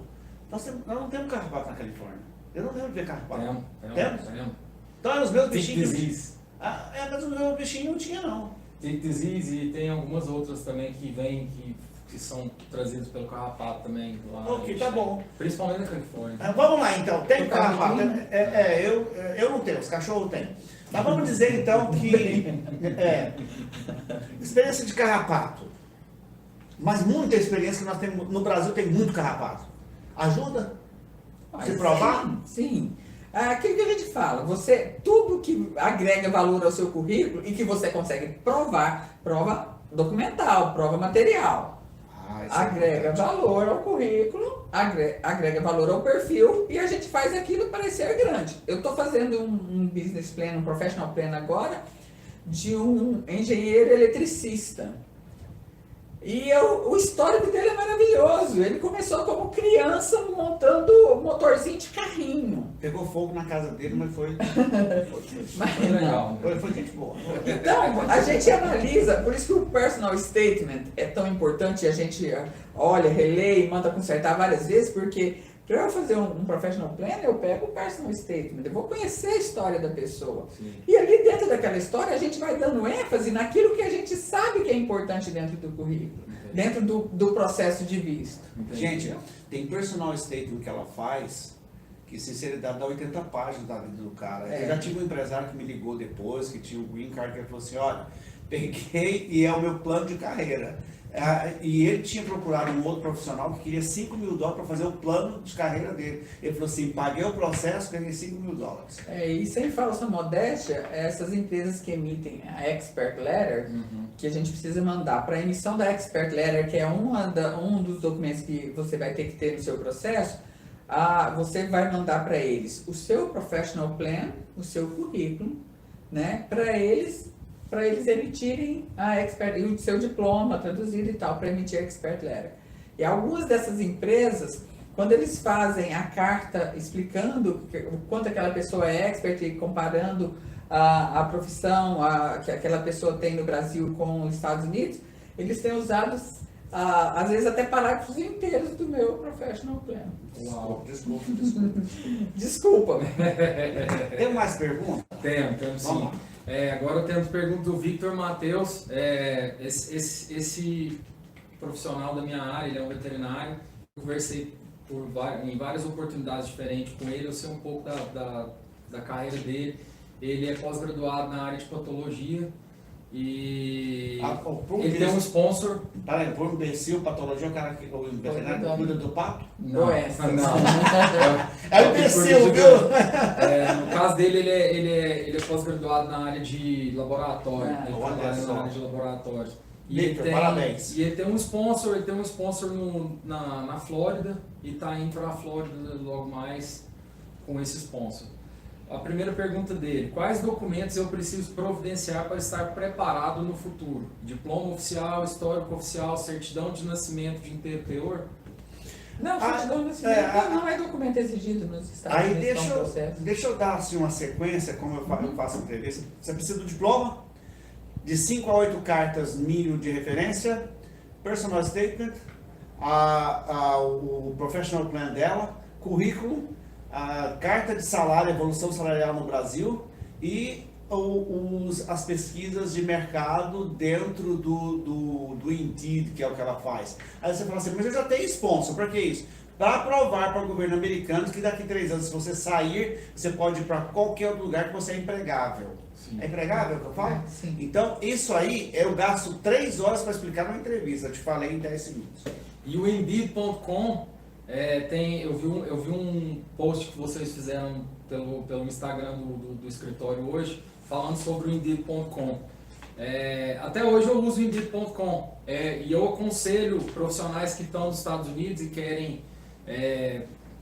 Nós não temos carrapato na Califórnia. Eu não lembro de ver carrapato. Temos? Então é os meus bichinhos. Mas os meus bichinhos não tinha não. Tick disease e tem algumas outras também que vêm que são trazidas pelo carrapato também. Lá Ok, tá bom. Principalmente na Califórnia. Vamos lá então. Tem carrapato? Eu não tenho, os cachorros têm. Mas vamos dizer então que experiência de carrapato. Mas muita experiência que nós temos no Brasil, tem muito carrapato. Ajuda? Se provar? Sim. Aquilo que a gente fala, tudo que agrega valor ao seu currículo e que você consegue provar, prova documental, prova material. Agrega valor ao currículo, agrega valor ao perfil e a gente faz aquilo parecer grande. Eu estou fazendo um business plan, um professional plan agora de um engenheiro eletricista. E o histórico dele é maravilhoso. Ele começou como criança montando motorzinho de carrinho. Pegou fogo na casa dele, mas foi legal. Foi gente boa. Então, a gente analisa, por isso que o personal statement é tão importante, a gente olha, relê e manda consertar várias vezes, porque para eu fazer um professional plan, eu pego o personal statement, eu vou conhecer a história da pessoa. Sim. E ali dentro daquela história, a gente vai dando ênfase naquilo que a gente sabe que é importante dentro do currículo, dentro do processo de visto. Gente, tem personal statement que ela faz, que sinceridade dá 80 páginas da vida do cara. Eu já tive um empresário que me ligou depois, que tinha um green card, que ele falou assim, olha, peguei e é o meu plano de carreira. E ele tinha procurado um outro profissional que queria $5 mil para fazer o plano de carreira dele. Ele falou assim, paguei o processo, ganhei $5 mil. E sem falsa modéstia, essas empresas que emitem a Expert Letter, que a gente precisa mandar para a emissão da Expert Letter, que é um dos documentos que você vai ter que ter no seu processo, você vai mandar para eles o seu professional plan, o seu currículo, né, para eles emitirem a expert, o seu diploma traduzido e tal, para emitir a Expert Letter. E algumas dessas empresas, quando eles fazem a carta explicando o quanto aquela pessoa é expert e comparando a profissão que aquela pessoa tem no Brasil com os Estados Unidos, eles têm usado, às vezes, até parágrafos inteiros do meu professional plan. Uau, desculpa. Desculpa. Tem mais perguntas? Temos sim. Agora temos pergunta do Victor Matheus. Esse profissional da minha área, ele é um veterinário. Eu conversei em várias oportunidades diferentes com ele. Eu sei um pouco da carreira dele. Ele é pós-graduado na área de patologia e ele tem um sponsor. Peraí, por um imbecil, patologia, o cara o veterinário cuida do pato? Não. É o imbecil, viu? No caso dele, ele é pós-graduado na área de laboratório. Ele trabalha na área de laboratório. Victor, parabéns. E ele tem um sponsor, na Flórida e está indo para a Flórida logo mais com esse sponsor. A primeira pergunta dele: quais documentos eu preciso providenciar para estar preparado no futuro? Diploma oficial, histórico oficial, certidão de nascimento de inteiro teor? Não, certidão de nascimento não é documento exigido nos Estados Aí Unidos. É um processo. deixa eu dar assim, uma sequência, como eu faço entrevista. Você precisa do diploma, de 5 a 8 cartas mínimo de referência, personal statement, o professional plan dela, currículo, a carta de salário, evolução salarial no Brasil e as pesquisas de mercado dentro do Indeed, que é o que ela faz. Aí você fala assim, mas eu já tenho sponsor, para que isso? Para provar para o governo americano que daqui a 3 anos, se você sair, você pode ir para qualquer outro lugar que você é empregável. Sim. É empregável o que eu falo? Sim. Então, isso aí, eu gasto 3 horas para explicar numa entrevista, eu te falei em 10 segundos. E o Indeed.com, eu vi um post que vocês fizeram pelo Instagram do escritório hoje, falando sobre o Indeed.com. Até hoje eu uso o Indeed.com e eu aconselho profissionais que estão nos Estados Unidos e querem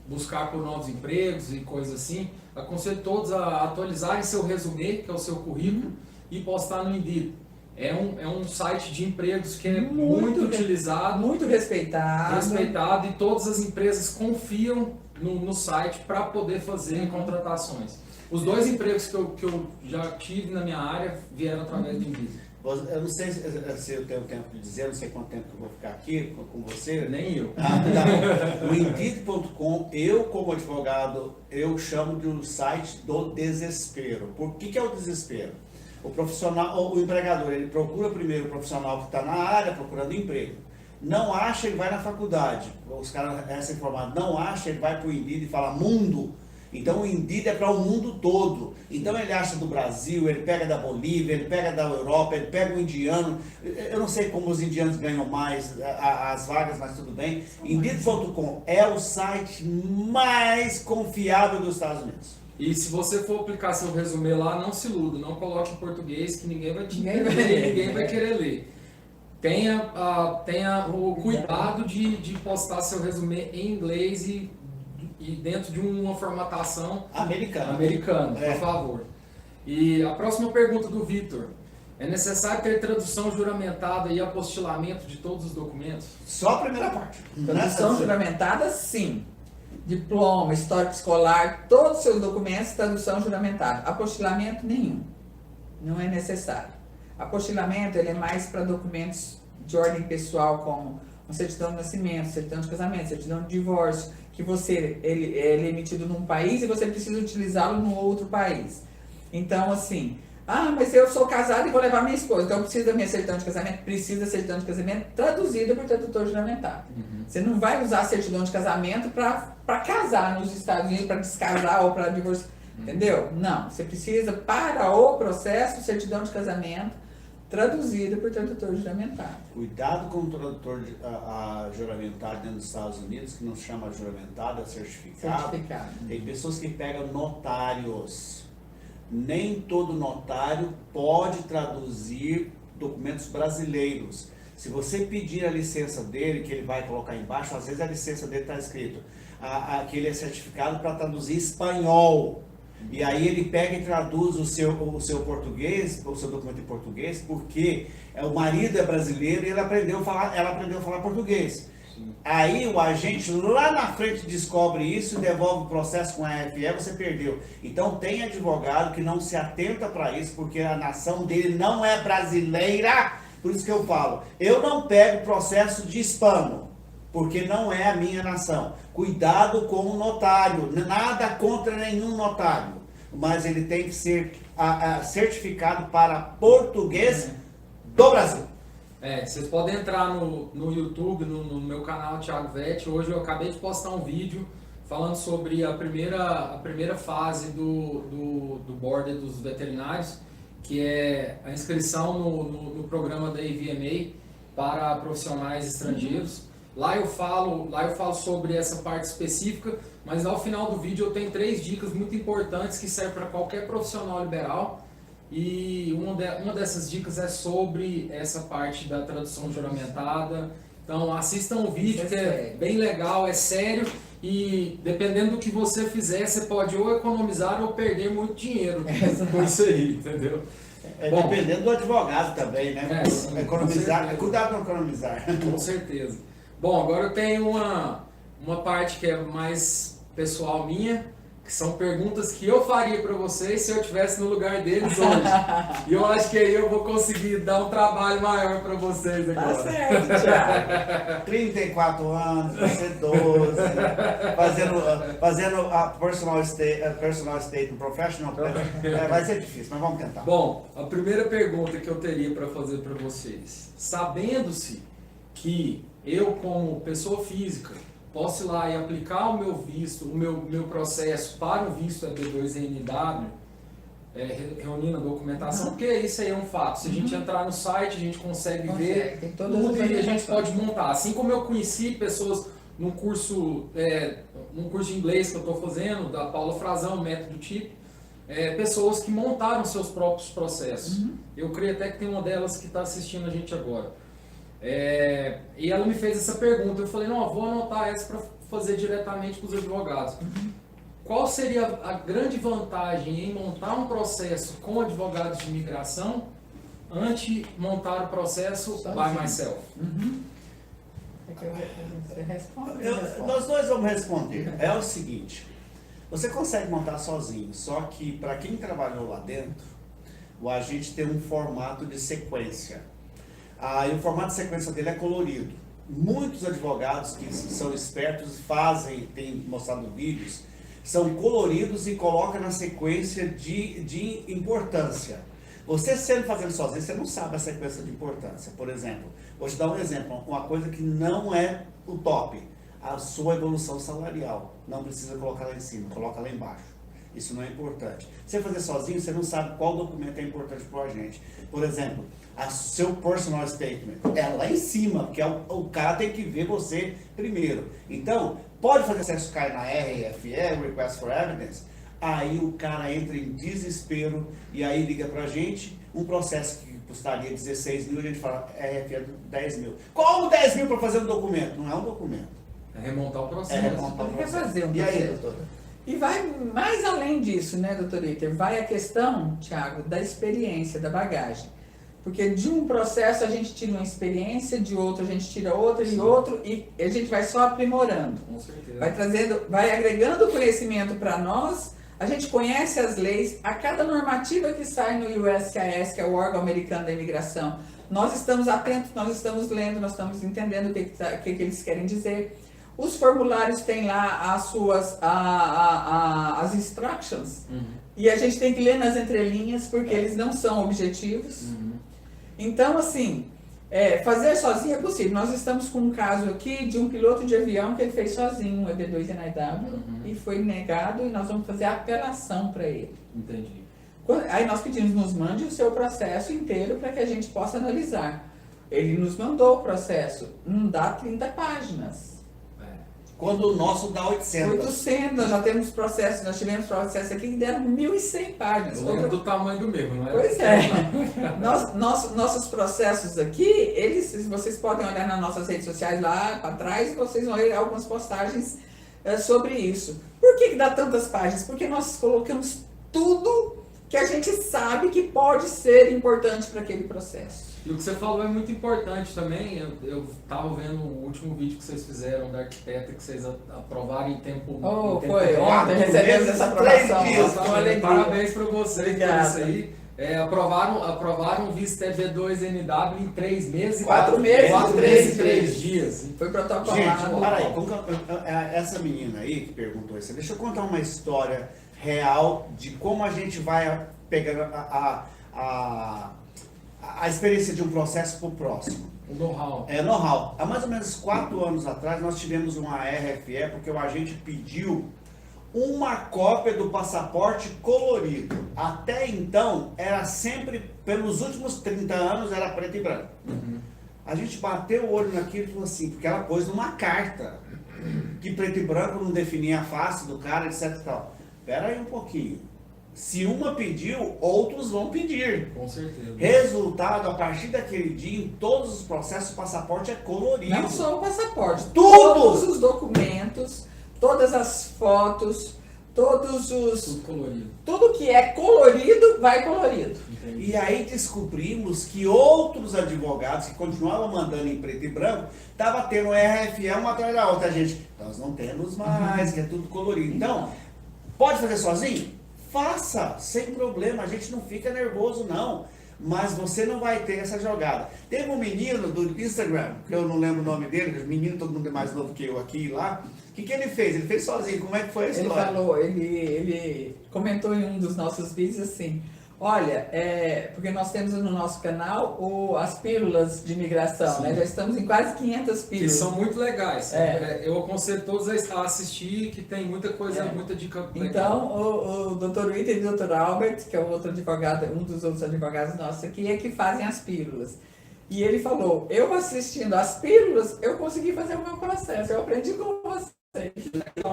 buscar por novos empregos e coisas assim, aconselho todos a atualizarem seu resumê, que é o seu currículo, e postar no Indeed. É um site de empregos que é muito utilizado, muito respeitado, e todas as empresas confiam no site para poder fazer contratações. Os 2 empregos que eu já tive na minha área vieram através do Indeed. Eu não sei se eu tenho tempo de dizer, não sei quanto tempo que eu vou ficar aqui com você. Nem eu. Tá. O Indeed.com, eu como advogado, eu chamo de um site do desespero. Por que é o desespero? O profissional, o empregador, ele procura primeiro o profissional que está na área, procurando emprego. Não acha, ele vai na faculdade. Os caras recém-formados não acha, ele vai para o Indeed e fala mundo. Então o Indeed é para o mundo todo. Então ele acha do Brasil, ele pega da Bolívia, ele pega da Europa, ele pega o indiano. Eu não sei como os indianos ganham mais as vagas, mas tudo bem. Indeed.com é o site mais confiável dos Estados Unidos. E se você for aplicar seu resumê lá, não se iluda, não coloque em português que ninguém vai te entender, ninguém vai querer ler. Tenha o cuidado de postar seu resumê em inglês e dentro de uma formatação americana, por favor. E a próxima pergunta do Vitor. É necessário ter tradução juramentada e apostilamento de todos os documentos? Só a primeira parte. Tradução juramentada, sim. Diploma, histórico escolar, todos os seus documentos, tradução juramentada. Apostilamento, nenhum. Não é necessário. Apostilamento, ele é mais para documentos de ordem pessoal, como uma certidão de nascimento, certidão de casamento, certidão de divórcio, que ele é emitido num país e você precisa utilizá-lo num outro país. Então, assim, mas eu sou casado e vou levar minha esposa, então eu preciso da minha certidão de casamento, precisa da certidão de casamento traduzida por tradutor juramentado. Você não vai usar a certidão de casamento para casar nos Estados Unidos, para descasar ou para divorciar, entendeu? Não, você precisa, para o processo, certidão de casamento traduzida por tradutor juramentado. Cuidado com o tradutor juramentado dentro dos Estados Unidos, que não se chama juramentado, é certificado. Tem pessoas que pegam notários. Nem todo notário pode traduzir documentos brasileiros. Se você pedir a licença dele, que ele vai colocar embaixo, às vezes a licença dele está escrito que ele é certificado para traduzir espanhol. E aí ele pega e traduz o seu português, o seu documento em português, porque o marido é brasileiro e ela aprendeu a falar português. Sim. Aí o agente lá na frente descobre isso e devolve o processo com a RFE, você perdeu. Então tem advogado que não se atenta para isso, porque a nação dele não é brasileira. Por isso que eu falo, eu não pego processo de hispano, porque não é a minha nação. Cuidado com o notário, nada contra nenhum notário, mas ele tem que ser certificado para português do Brasil. Vocês podem entrar no YouTube, no meu canal Thiago Vetti. Hoje eu acabei de postar um vídeo falando sobre a primeira fase do Board dos veterinários, que é a inscrição no programa da AVMA para profissionais estrangeiros. Lá eu falo sobre essa parte específica, mas ao final do vídeo eu tenho 3 dicas muito importantes que servem para qualquer profissional liberal. E uma dessas dicas é sobre essa parte da tradução juramentada. Então assistam o vídeo, que é bem legal, é sério, e dependendo do que você fizer, você pode ou economizar ou perder muito dinheiro com isso aí, entendeu? Bom, dependendo do advogado também, né? Sim, economizar, cuidado com economizar. Com certeza. Bom, agora eu tenho uma parte que é mais pessoal minha, que são perguntas que eu faria para vocês se eu estivesse no lugar deles hoje. E eu acho que aí eu vou conseguir dar um trabalho maior para vocês agora. Tá certo, Thiago. 34 anos, você 12, fazendo a personal statement, professional, vai ser difícil, mas vamos tentar. Bom, a primeira pergunta que eu teria para fazer para vocês, sabendo-se que eu como pessoa física posso ir lá e aplicar o meu visto, o meu processo para o visto EB2NW, reunindo a documentação, porque isso aí é um fato. Se a gente entrar no site, a gente consegue ver tem todas tudo as e a gente informações. pode montar. Assim como eu conheci pessoas num curso de inglês que eu estou fazendo, da Paula Frazão, método TIP, pessoas que montaram seus próprios processos. Eu creio até que tem uma delas que está assistindo a gente agora. E ela me fez essa pergunta, eu falei, não, eu vou anotar essa para fazer diretamente com os advogados. Qual seria a grande vantagem em montar um processo com advogados de imigração antes montar o processo by myself? Você responde? Nós dois vamos responder. É o seguinte, você consegue montar sozinho, só que para quem trabalhou lá dentro, o agente tem um formato de sequência. E o formato de sequência dele é colorido. Muitos advogados que são espertos têm mostrado vídeos, são coloridos e colocam na sequência de importância. Você sendo fazendo sozinho, você não sabe a sequência de importância. Por exemplo, vou te dar um exemplo, uma coisa que não é o top, a sua evolução salarial. Não precisa colocar lá em cima, coloca lá embaixo. Isso não é importante. Você fazer sozinho, você não sabe qual documento é importante para o agente. Por exemplo, seu personal statement é lá em cima, porque o cara tem que ver você primeiro. Então, pode fazer acesso cai na RFE, Request for Evidence, aí o cara entra em desespero e aí liga pra gente, um processo que custaria 16 mil, a gente fala, RFE é 10 mil. Como 10 mil para fazer um documento? Não é um documento. É remontar o processo. Fazer um E aí, processo. doutora? E vai mais além disso, né, doutor Iter? Vai a questão, Thiago, da experiência, da bagagem. Porque de um processo a gente tira uma experiência, de outro a gente tira outra e outro, e a gente vai só aprimorando. Com certeza. Vai trazendo, vai agregando conhecimento para nós, a gente conhece as leis, a cada normativa que sai no USCIS, que é o órgão americano da imigração, nós estamos atentos, nós estamos lendo, nós estamos entendendo o que eles querem dizer. Os formulários têm lá as suas as instructions, e a gente tem que ler nas entrelinhas, porque eles não são objetivos. Então, assim, fazer sozinho é possível. Nós estamos com um caso aqui de um piloto de avião que ele fez sozinho, um EB2NW, e foi negado, e nós vamos fazer a apelação para ele. Entendi. Aí nós pedimos, nos mande o seu processo inteiro para que a gente possa analisar. Ele nos mandou o processo, não dá 30 páginas. Quando o nosso dá 800. 800, nós já temos processos, nós tivemos processos aqui que deram 1.100 páginas. Eu lembro do tamanho do meu, não é? Pois é. Nossos processos aqui, vocês podem olhar nas nossas redes sociais lá para trás e vocês vão ler algumas postagens sobre isso. Por que dá tantas páginas? Porque nós colocamos tudo que a gente sabe que pode ser importante para aquele processo. E o que você falou é muito importante também. Eu estava vendo o último vídeo que vocês fizeram da arquiteta, que vocês aprovaram em tempo. Foi real. ontem, recebemos essa aprovação. 3 dias. Foi uma alegria. Parabéns para vocês por Obrigada. isso aí. Aprovaram o visto EB2NW em 3 meses. 4 meses, 4 3 meses e 3 dias. dias. Foi protocolado. Gente, peraí, essa menina aí que perguntou isso, deixa eu contar uma história real de como a gente vai pegando a experiência de um processo para o próximo. O know-how. Know-how. Há mais ou menos 4 anos atrás nós tivemos uma RFE porque o agente pediu uma cópia do passaporte colorido. Até então, era sempre, pelos últimos 30 anos, era preto e branco. A gente bateu o olho naquilo e falou assim, porque ela pôs numa carta que preto e branco não definia a face do cara, etc e tal. Pera aí um pouquinho. Se uma pediu, outros vão pedir. Com certeza. Resultado, a partir daquele dia, em todos os processos, o passaporte é colorido. Não só o passaporte, Tudo! todos os documentos, todas as fotos, todos os... Tudo colorido. Tudo que é colorido, vai colorido. Entendi. E aí descobrimos que outros advogados que continuavam mandando em preto e branco, estavam tendo RFE uma atrás da outra. A gente, nós não temos mais, que é tudo colorido. Então, pode fazer sozinho? Faça, sem problema, a gente não fica nervoso não. Mas você não vai ter essa jogada. Teve um menino do Instagram, que eu não lembro o nome dele, menino, todo mundo é mais novo que eu aqui e lá. O que ele fez? Ele fez sozinho, como é que foi a Ele história? falou, ele comentou em um dos nossos vídeos assim, olha, porque nós temos no nosso canal as pílulas de imigração, Sim. né? Já estamos em quase 500 Que pílulas. são muito legais. É. Eu aconselho todos a assistir, que tem muita coisa, muita dica legal. Então, o Dr. Witten e o Dr. Albert, que é o outro advogado, um dos outros advogados nossos aqui, é que fazem as pílulas. E ele falou, eu assistindo as pílulas, eu consegui fazer o meu processo, eu aprendi com você.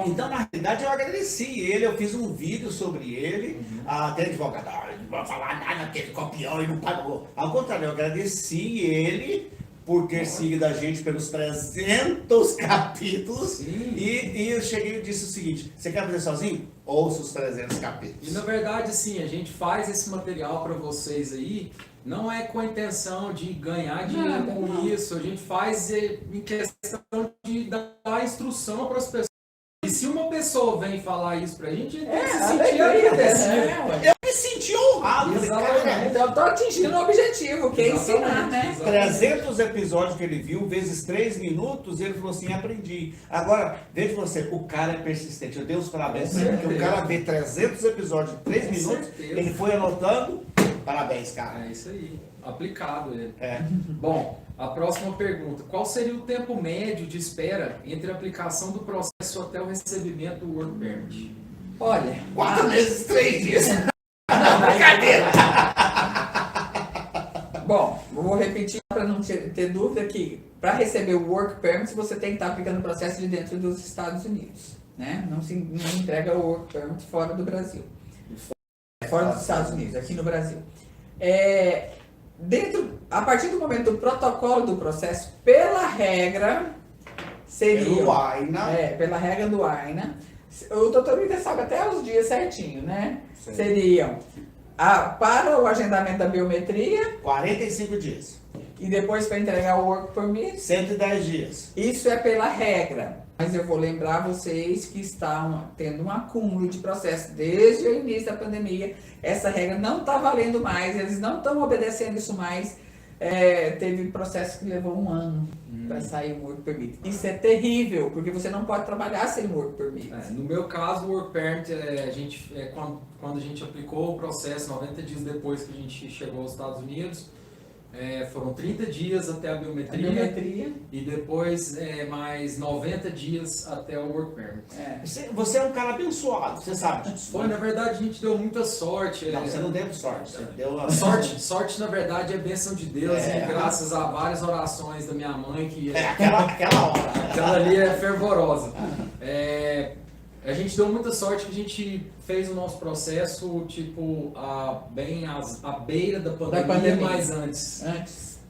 Então, na realidade, eu agradeci ele, eu fiz um vídeo sobre ele, até advogado, não vai falar nada, que ele copiou e não pagou. Ao contrário, eu agradeci ele por ter seguido a gente pelos 300 capítulos. Sim. E eu cheguei e disse o seguinte, você quer fazer sozinho? Ouça os 300 capítulos. E na verdade, assim, a gente faz esse material para vocês aí, não é com a intenção de ganhar dinheiro Nada, com não. isso, a gente faz em questão de dar instrução para as pessoas. E se uma pessoa vem falar isso pra gente, a gente tem que se sentir alegria, agradecido. né, ué? Eu me senti honrado. Falei, Exatamente. cara, Então, eu tô atingindo o objetivo, que é Exatamente, ensinar, né? exatamente. 300 episódios que ele viu, vezes 3 minutos, ele falou assim, aprendi. Agora, veja você, o cara é persistente. Eu dei os parabéns Com pra ele, porque o certeza. cara vê 300 episódios em 3 Com minutos, certeza. ele foi anotando, parabéns, cara. É isso aí, aplicado ele. É. Bom, a próxima pergunta. Qual seria o tempo médio de espera entre a aplicação do processo até o recebimento do Work Permit? Olha, 4 meses, 3 dias. brincadeira. Bom, vou repetir para não ter dúvida que para receber o Work Permit você tem que estar aplicando o processo de dentro dos Estados Unidos, né? Não entrega o Work Permit fora do Brasil. Fora dos Estados Unidos, aqui no Brasil. A partir do momento do protocolo do processo, pela regra, seria... Pelo AINA. pela regra do AINA. O doutor Witten sabe até os dias certinho, né? Sim. Seriam para o agendamento da biometria 45 dias. e depois para entregar o Work Permit. 110 dias. Isso é pela regra. Mas eu vou lembrar vocês que estão tendo um acúmulo de processo desde o início da pandemia. Essa regra não está valendo mais, eles não estão obedecendo isso mais. Teve processo que levou 1 ano para sair o Work Permit. Isso é terrível, porque você não pode trabalhar sem Work Permit. No meu caso, o Work Permit, quando a gente aplicou o processo, 90 dias depois que a gente chegou aos Estados Unidos, foram 30 dias até a A biometria, biometria. e depois mais 90 dias até o Work Permit. Você é um cara abençoado, você sabe disso. Foi, na verdade, a gente deu muita sorte. Não, você não deu sorte. Você deu a... Sorte, na verdade, é bênção de Deus, É. e graças a várias orações da minha mãe, que aquela hora. aquela ali é fervorosa. A gente deu muita sorte que a gente fez o nosso processo, tipo, bem à beira da pandemia, mas antes.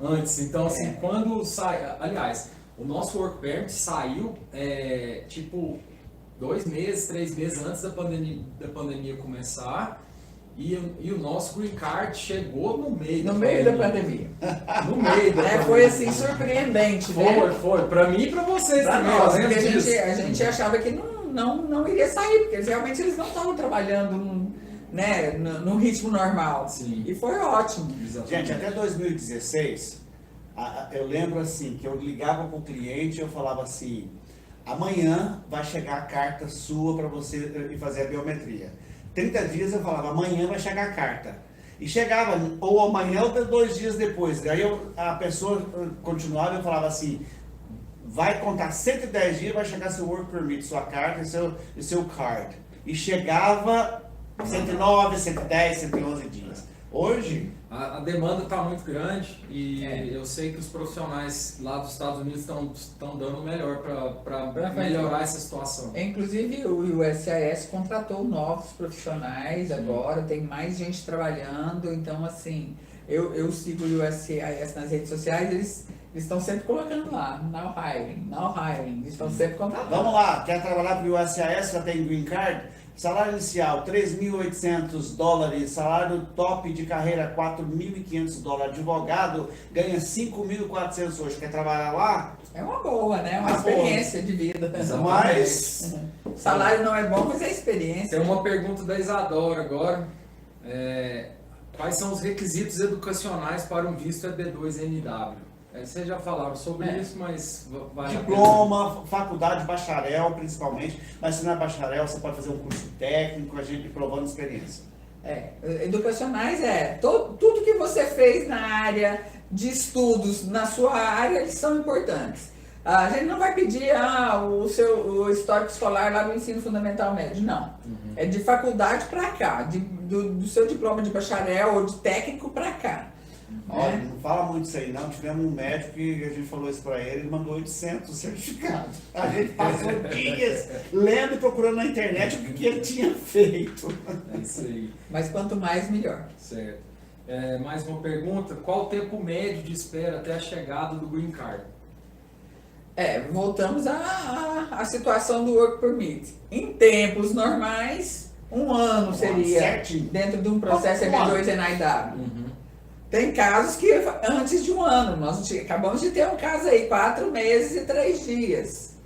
Antes. Então, assim, quando sai... Aliás, o nosso Work Permit saiu, tipo, 2 meses, 3 meses antes da pandemia começar. E o nosso Green Card chegou no meio No meio da pandemia. No meio da pandemia. Foi assim, surpreendente, né? Foi. Pra mim e pra vocês Pra também. nós, eu lembro porque disso. a gente achava que não iria sair, porque realmente eles não estavam trabalhando no ritmo normal. Sim. E foi ótimo. Exatamente. Gente, até 2016, eu lembro assim, que eu ligava para o cliente e eu falava assim, amanhã vai chegar a carta sua para você ir fazer a biometria. 30 dias eu falava, amanhã vai chegar a carta. E chegava, ou amanhã ou 2 dias depois. Daí a pessoa continuava e eu falava assim, vai contar 110 dias, vai chegar seu Work Permit, sua carta e seu card. E chegava 109, 110, 111 dias. Hoje... A demanda está muito grande e eu sei que os profissionais lá dos Estados Unidos estão dando o melhor para melhorar essa situação. Inclusive o USCIS contratou novos profissionais agora, tem mais gente trabalhando, então assim, eu sigo o USCIS nas redes sociais, eles estão sempre colocando lá, now hiring, eles estão sempre contratando. Vamos lá, quer trabalhar para o USCIS, já tem Green Card? Salário inicial, $3.800, salário top de carreira, $4.500, advogado ganha $5.400 hoje, quer trabalhar lá? É uma boa, né? Uma Uma boa. experiência de vida. Mas, O salário não é bom, mas é experiência. Tem uma pergunta da Isadora agora. Quais são os requisitos educacionais para um visto EB2NW? Vocês já falaram sobre isso, mas vale diploma, faculdade, bacharel principalmente, mas se não é bacharel, você pode fazer um curso técnico, a gente provando experiência. Educacionais tudo que você fez na área de estudos, na sua área, eles são importantes. A gente não vai pedir o histórico escolar lá do ensino fundamental médio, não. É de faculdade para cá, do seu diploma de bacharel ou de técnico para cá. Olha, não fala muito isso aí não, tivemos um médico que a gente falou isso para ele mandou 800 certificados. A gente passou dias lendo e procurando na internet o que ele tinha feito. É isso aí. Mas quanto mais, melhor. Certo. Mais uma pergunta, qual o tempo médio de espera até a chegada do Green Card? Voltamos à situação do Work Permit. Em tempos normais, 1 ano seria certinho. dentro de um processo EB2NIW. Tem casos que antes de 1 ano, nós acabamos de ter um caso aí, 4 meses e 3 dias.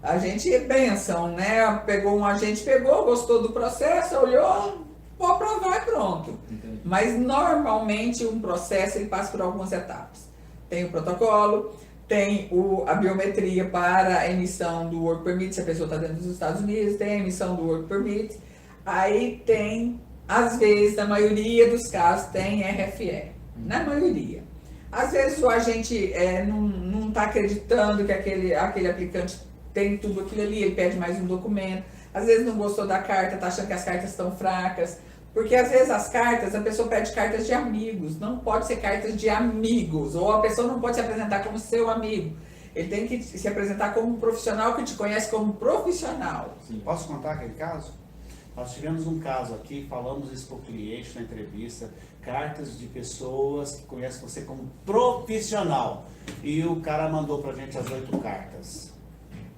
A gente benção, né? Um agente pegou, gostou do processo, olhou, vou aprovar e pronto. Entendi. Mas normalmente um processo ele passa por algumas etapas. Tem o protocolo, tem a biometria para a emissão do Work Permit, se a pessoa está dentro dos Estados Unidos, tem a emissão do Work Permit, aí tem, às vezes, na maioria dos casos, tem RFE. Na maioria. Às vezes o agente não está acreditando que aquele aplicante tem tudo aquilo ali, ele pede mais um documento. Às vezes não gostou da carta, está achando que as cartas estão fracas. Porque às vezes as cartas, a pessoa pede cartas de amigos, não pode ser cartas de amigos. Ou a pessoa não pode se apresentar como seu amigo. Ele tem que se apresentar como um profissional que te conhece como profissional. Sim. Posso contar aquele caso? Nós tivemos um caso aqui, falamos isso para o cliente na entrevista, cartas de pessoas que conhecem você como profissional. E o cara mandou para a gente as 8 cartas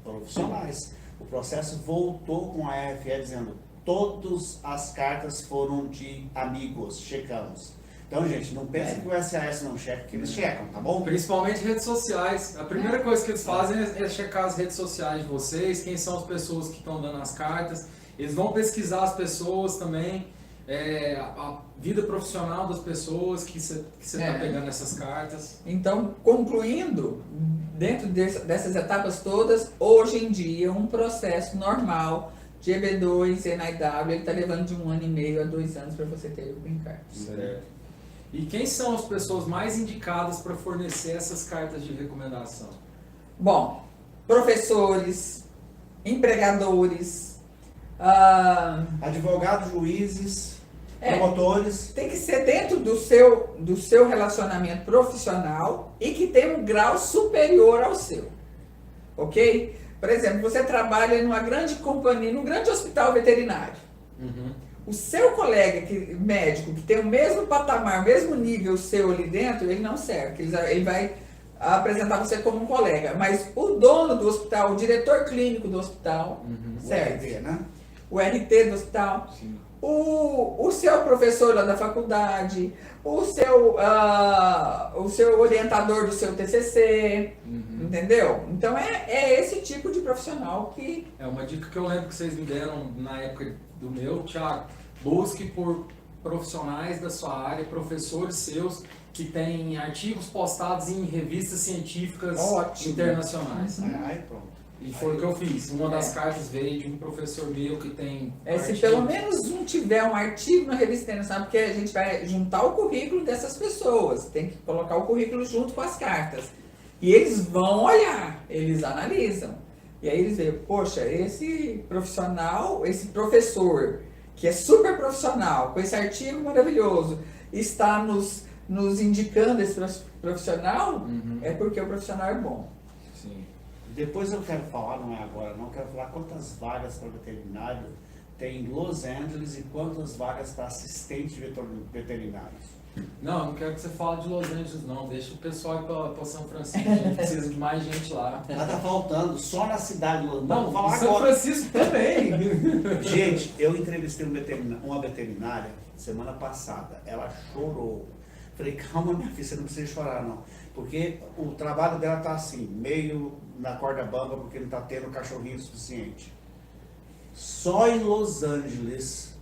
profissionais. O processo voltou com a RFE dizendo, todas as cartas foram de amigos, checamos. Então, gente, não pense que o SAS não checa, que eles checam, tá bom? Principalmente redes sociais. A primeira coisa que eles fazem é checar as redes sociais de vocês, quem são as pessoas que estão dando as cartas. Eles vão pesquisar as pessoas também, a vida profissional das pessoas que você está pegando essas cartas. Então, concluindo, dentro dessas etapas todas, hoje em dia, um processo normal de EB2, NIW, ele está levando de 1 ano e meio a 2 anos para você ter o Green Card. Certo. E quem são as pessoas mais indicadas para fornecer essas cartas de recomendação? Bom, professores, empregadores, advogados, juízes, promotores. Tem que ser dentro do seu relacionamento profissional e que tem um grau superior ao seu. Ok? Por exemplo, você trabalha numa grande companhia, num grande hospital veterinário. O seu colega médico que tem o mesmo patamar, o mesmo nível seu ali dentro, ele não serve. Ele vai apresentar você como um colega. Mas o dono do hospital, o diretor clínico do hospital, serve. O RT, né? O RT do hospital. Sim. O seu professor lá da faculdade, o seu orientador do seu TCC, entendeu? Então é esse tipo de profissional que... É uma dica que eu lembro que vocês me deram na época do meu, Thiago, busque por profissionais da sua área, professores seus que têm artigos postados em revistas científicas internacionais. Aí pronto. E foi o que eu fiz. Uma das cartas veio de um professor meu que tem... se pelo menos um tiver um artigo na revista internacional, porque a gente vai juntar o currículo dessas pessoas, tem que colocar o currículo junto com as cartas. E eles vão olhar, eles analisam. E aí eles veem, poxa, esse profissional, esse professor, que é super profissional, com esse artigo maravilhoso, está nos indicando esse profissional, é porque o profissional é bom. Sim. Depois eu quero falar, não é agora não, quero falar quantas vagas para veterinário tem em Los Angeles e quantas vagas para assistente veterinário? Não, não quero que você fale de Los Angeles, não. Deixa o pessoal ir para São Francisco. A gente precisa de mais gente lá. Lá tá faltando, só na cidade de Los Angeles. Não, Vou falar São agora. Francisco também. Gente, eu entrevistei uma veterinária semana passada. Ela chorou. Falei, calma minha filha, você não precisa chorar não. Porque o trabalho dela tá assim, meio na corda bamba, porque não tá tendo cachorrinho suficiente. Só em Los Angeles,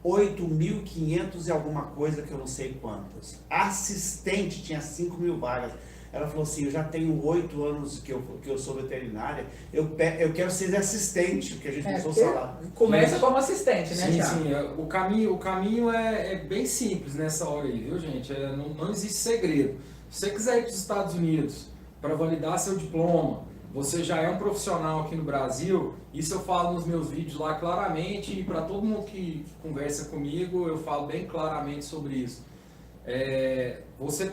8.500 e alguma coisa, que eu não sei quantas. Assistente tinha 5.000 vagas. Ela falou assim, eu já tenho 8 anos que eu sou veterinária, eu quero ser assistente, porque a gente não sou salário. Começa como assistente, né, Sim, Thiago? sim. O caminho é bem simples nessa hora aí, viu, gente? Não existe segredo. Se você quiser ir para os Estados Unidos para validar seu diploma, você já é um profissional aqui no Brasil, isso eu falo nos meus vídeos lá claramente, e para todo mundo que conversa comigo, eu falo bem claramente sobre isso. Você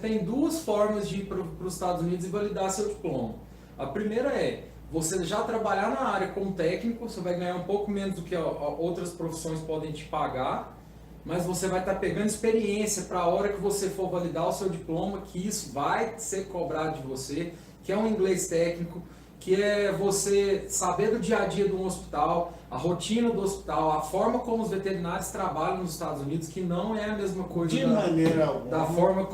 tem duas formas de ir para os Estados Unidos e validar seu diploma. A primeira é você já trabalhar na área como técnico, você vai ganhar um pouco menos do que outras profissões podem te pagar, mas você vai estar pegando experiência para a hora que você for validar o seu diploma, que isso vai ser cobrado de você, que é um inglês técnico, que é você saber do dia a dia de um hospital, a rotina do hospital, a forma como os veterinários trabalham nos Estados Unidos, que não é a mesma coisa De maneira alguma. da forma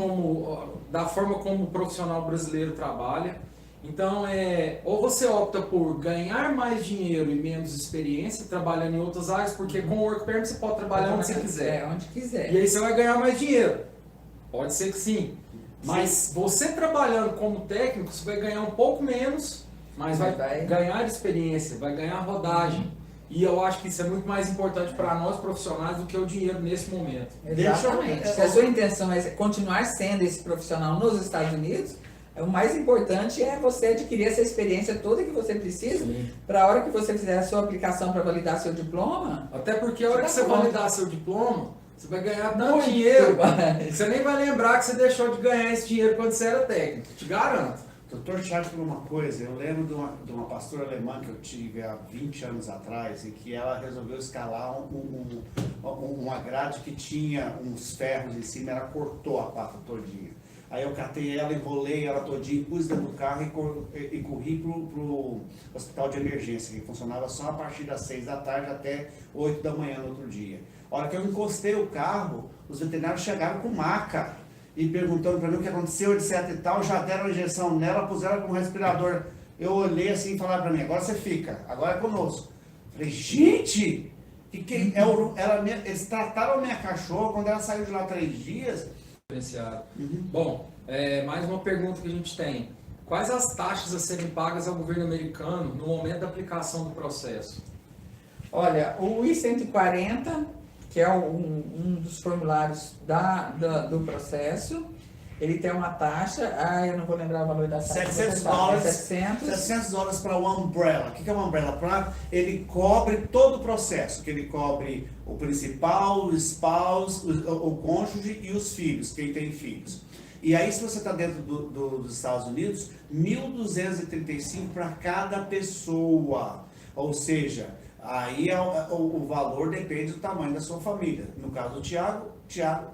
como o profissional brasileiro trabalha. Então, ou você opta por ganhar mais dinheiro e menos experiência, trabalhando em outras áreas, porque com o Work Permit você pode trabalhar onde você quiser. Onde quiser. E aí você vai ganhar mais dinheiro. Pode ser que sim. Mas você trabalhando como técnico, você vai ganhar um pouco menos, mas vai ganhar experiência, vai ganhar rodagem. E eu acho que isso é muito mais importante para nós profissionais do que o dinheiro nesse momento. Exatamente. Se a sua intenção é continuar sendo esse profissional nos Estados Unidos, o mais importante é você adquirir essa experiência toda que você precisa para a hora que você fizer a sua aplicação para validar seu diploma. Até porque a hora que você validar seu diploma, você vai ganhar tanto dinheiro, você nem vai lembrar que você deixou de ganhar esse dinheiro quando você era técnico, te garanto. Doutor Thiago falou uma coisa, eu lembro de uma pastora alemã que eu tive há 20 anos atrás, e que ela resolveu escalar uma grade que tinha uns ferros em cima, ela cortou a pata todinha. Aí eu catei ela, enrolei ela todinha, pus dentro do carro e corri pro hospital de emergência, que funcionava só a partir das 6 da tarde até 8 da manhã no outro dia. A hora que eu encostei o carro, os veterinários chegaram com maca e perguntando para mim o que aconteceu, etc e tal, já deram a injeção nela, puseram com um respirador. Eu olhei assim e falaram para mim, agora você fica, agora é conosco. Falei, gente, eles trataram a minha cachorra quando ela saiu de lá 3 dias. Bom, mais uma pergunta que a gente tem. Quais as taxas a serem pagas ao governo americano no momento da aplicação do processo? Olha, o I-140, que é um dos formulários do processo, ele tem uma taxa, eu não vou lembrar o valor da taxa. $700 para o Umbrella. O que é o Umbrella? Ele cobre todo o processo, que ele cobre o principal, o spouse, o cônjuge e os filhos, quem tem filhos. E aí, se você está dentro dos Estados Unidos, 1.235 para cada pessoa. Ou seja, aí o valor depende do tamanho da sua família. No caso do Thiago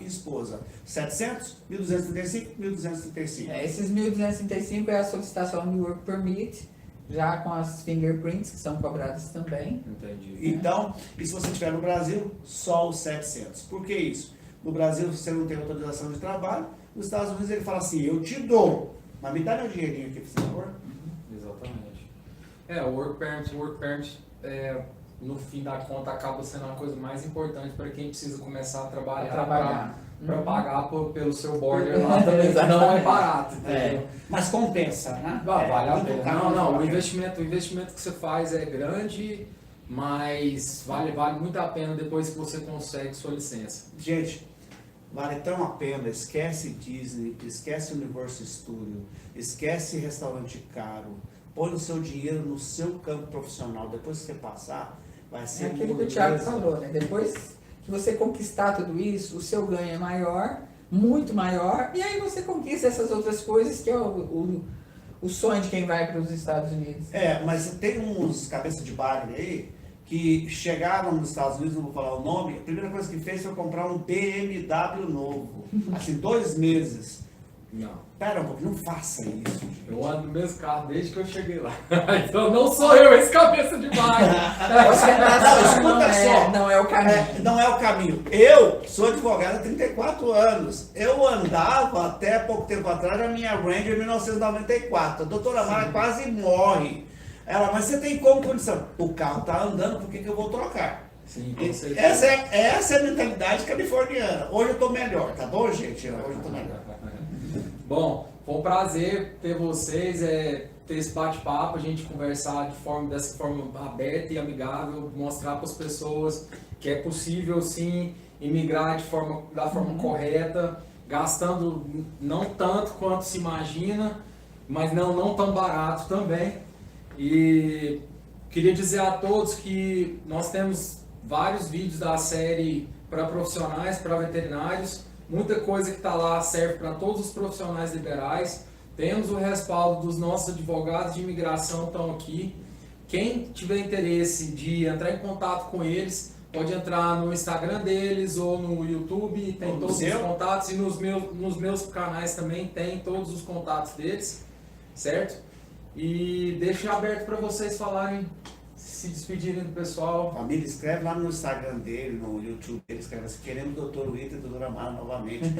e esposa. 700, 1.235, 1.235. Esses 1.235 é a solicitação do Work Permit, já com as fingerprints, que são cobradas também. Entendi. Então, e se você estiver no Brasil, só os 700. Por que isso? No Brasil você não tem autorização de trabalho, nos Estados Unidos ele fala assim, eu te dou, mas me dá meu dinheirinho aqui, por favor. Exatamente. O Work Permit, no fim da conta, acaba sendo uma coisa mais importante para quem precisa começar a trabalhar. Para pagar pelo seu border lá também, que não é barato. Mas compensa, né? Vale a pena. O investimento que você faz é grande, mas vale muito a pena depois que você consegue sua licença. Gente, vale tão a pena, esquece Disney, esquece Universal Studio, esquece restaurante caro, põe o seu dinheiro no seu campo profissional, depois que você passar, vai ser aquilo que o Thiago falou, né? Depois que você conquistar tudo isso, o seu ganho é maior, muito maior, e aí você conquista essas outras coisas que é o sonho de quem vai para os Estados Unidos. Mas tem uns cabeça de bagre aí que chegaram nos Estados Unidos, não vou falar o nome, a primeira coisa que fez foi comprar um BMW novo. Assim, 2 meses. Não. Pera um pouquinho, não faça isso, gente. Eu ando no mesmo carro desde que eu cheguei lá. Então não sou eu esse cabeça de máquina. Ostentação Não, escuta só. não é o caminho. Não é o caminho. Eu sou advogado há 34 anos. Eu andava até pouco tempo atrás na minha Ranger 1994. A doutora Mara quase morre. Ela, mas você tem como condição? O carro está andando, por que eu vou trocar? Sim, com certeza. Essa é a mentalidade californiana. Hoje eu estou melhor, tá bom, gente? Hoje eu estou melhor. Bom, foi um prazer ter vocês, ter esse bate-papo, a gente conversar dessa forma aberta e amigável, mostrar para as pessoas que é possível sim imigrar da forma correta, gastando não tanto quanto se imagina, mas não tão barato também. E queria dizer a todos que nós temos vários vídeos da série para profissionais, para veterinários. Muita coisa que está lá serve para todos os profissionais liberais. Temos o respaldo dos nossos advogados de imigração estão aqui. Quem tiver interesse de entrar em contato com eles, pode entrar no Instagram deles ou no YouTube, tem todos os contatos. E nos meus canais também tem todos os contatos deles, certo? E deixo aberto para vocês falarem, se despedirem do pessoal. Família, escreve lá no Instagram dele, no YouTube dele, escreve assim, queremos o Dr. Wita e a doutora Mara novamente.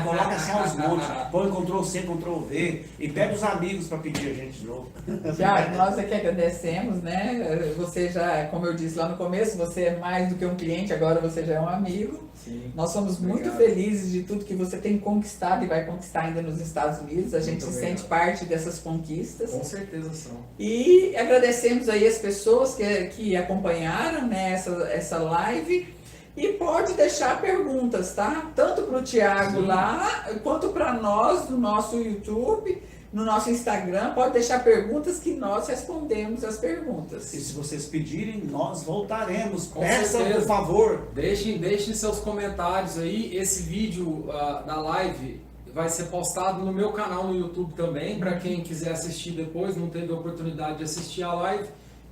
Coloca assim aos montes, põe Ctrl+C, Ctrl+V e pega os amigos para pedir a gente de novo. Tiago, nós aqui agradecemos, né? Você já, como eu disse lá no começo, você é mais do que um cliente, agora você já é um amigo. Sim. Nós somos muito felizes de tudo que você tem conquistado e vai conquistar ainda nos Estados Unidos. A gente se sente parte dessas conquistas. Com certeza são. E agradecemos aí as pessoas que acompanharam, né, essa live. E pode deixar perguntas, tá? Tanto para o Tiago lá, quanto para nós no nosso YouTube, no nosso Instagram. Pode deixar perguntas que nós respondemos as perguntas. E se vocês pedirem, nós voltaremos. Com Peçam, certeza. por favor. Deixem seus comentários aí. Esse vídeo da live vai ser postado no meu canal no YouTube também, para quem quiser assistir depois, não teve a oportunidade de assistir a live.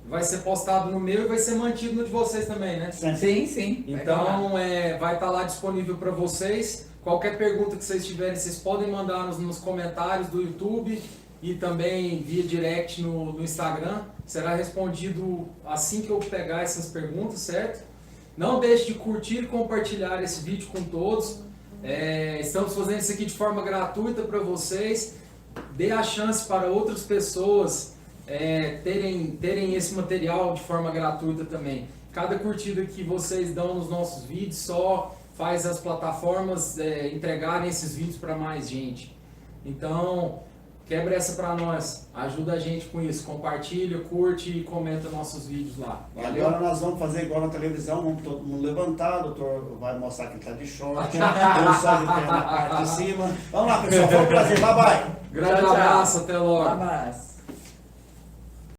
Vai ser postado no meu e vai ser mantido no de vocês também, né? Sim, sim. Então vai estar lá disponível para vocês. Qualquer pergunta que vocês tiverem, vocês podem mandar nos comentários do YouTube e também via direct no Instagram. Será respondido assim que eu pegar essas perguntas, certo? Não deixe de curtir e compartilhar esse vídeo com todos. Estamos fazendo isso aqui de forma gratuita para vocês. Dê a chance para outras pessoas terem esse material de forma gratuita também. Cada curtida que vocês dão nos nossos vídeos só faz as plataformas entregarem esses vídeos para mais gente. Então, quebra essa para nós, ajuda a gente com isso, compartilha, curte e comenta nossos vídeos lá. Valeu? Agora nós vamos fazer igual na televisão, vamos todo mundo levantar, o doutor vai mostrar que está de short, eu só de pé na parte de cima. Vamos lá, pessoal, foi um prazer, bye bye. Grande Tchau, tchau. abraço, até logo. Um abraço.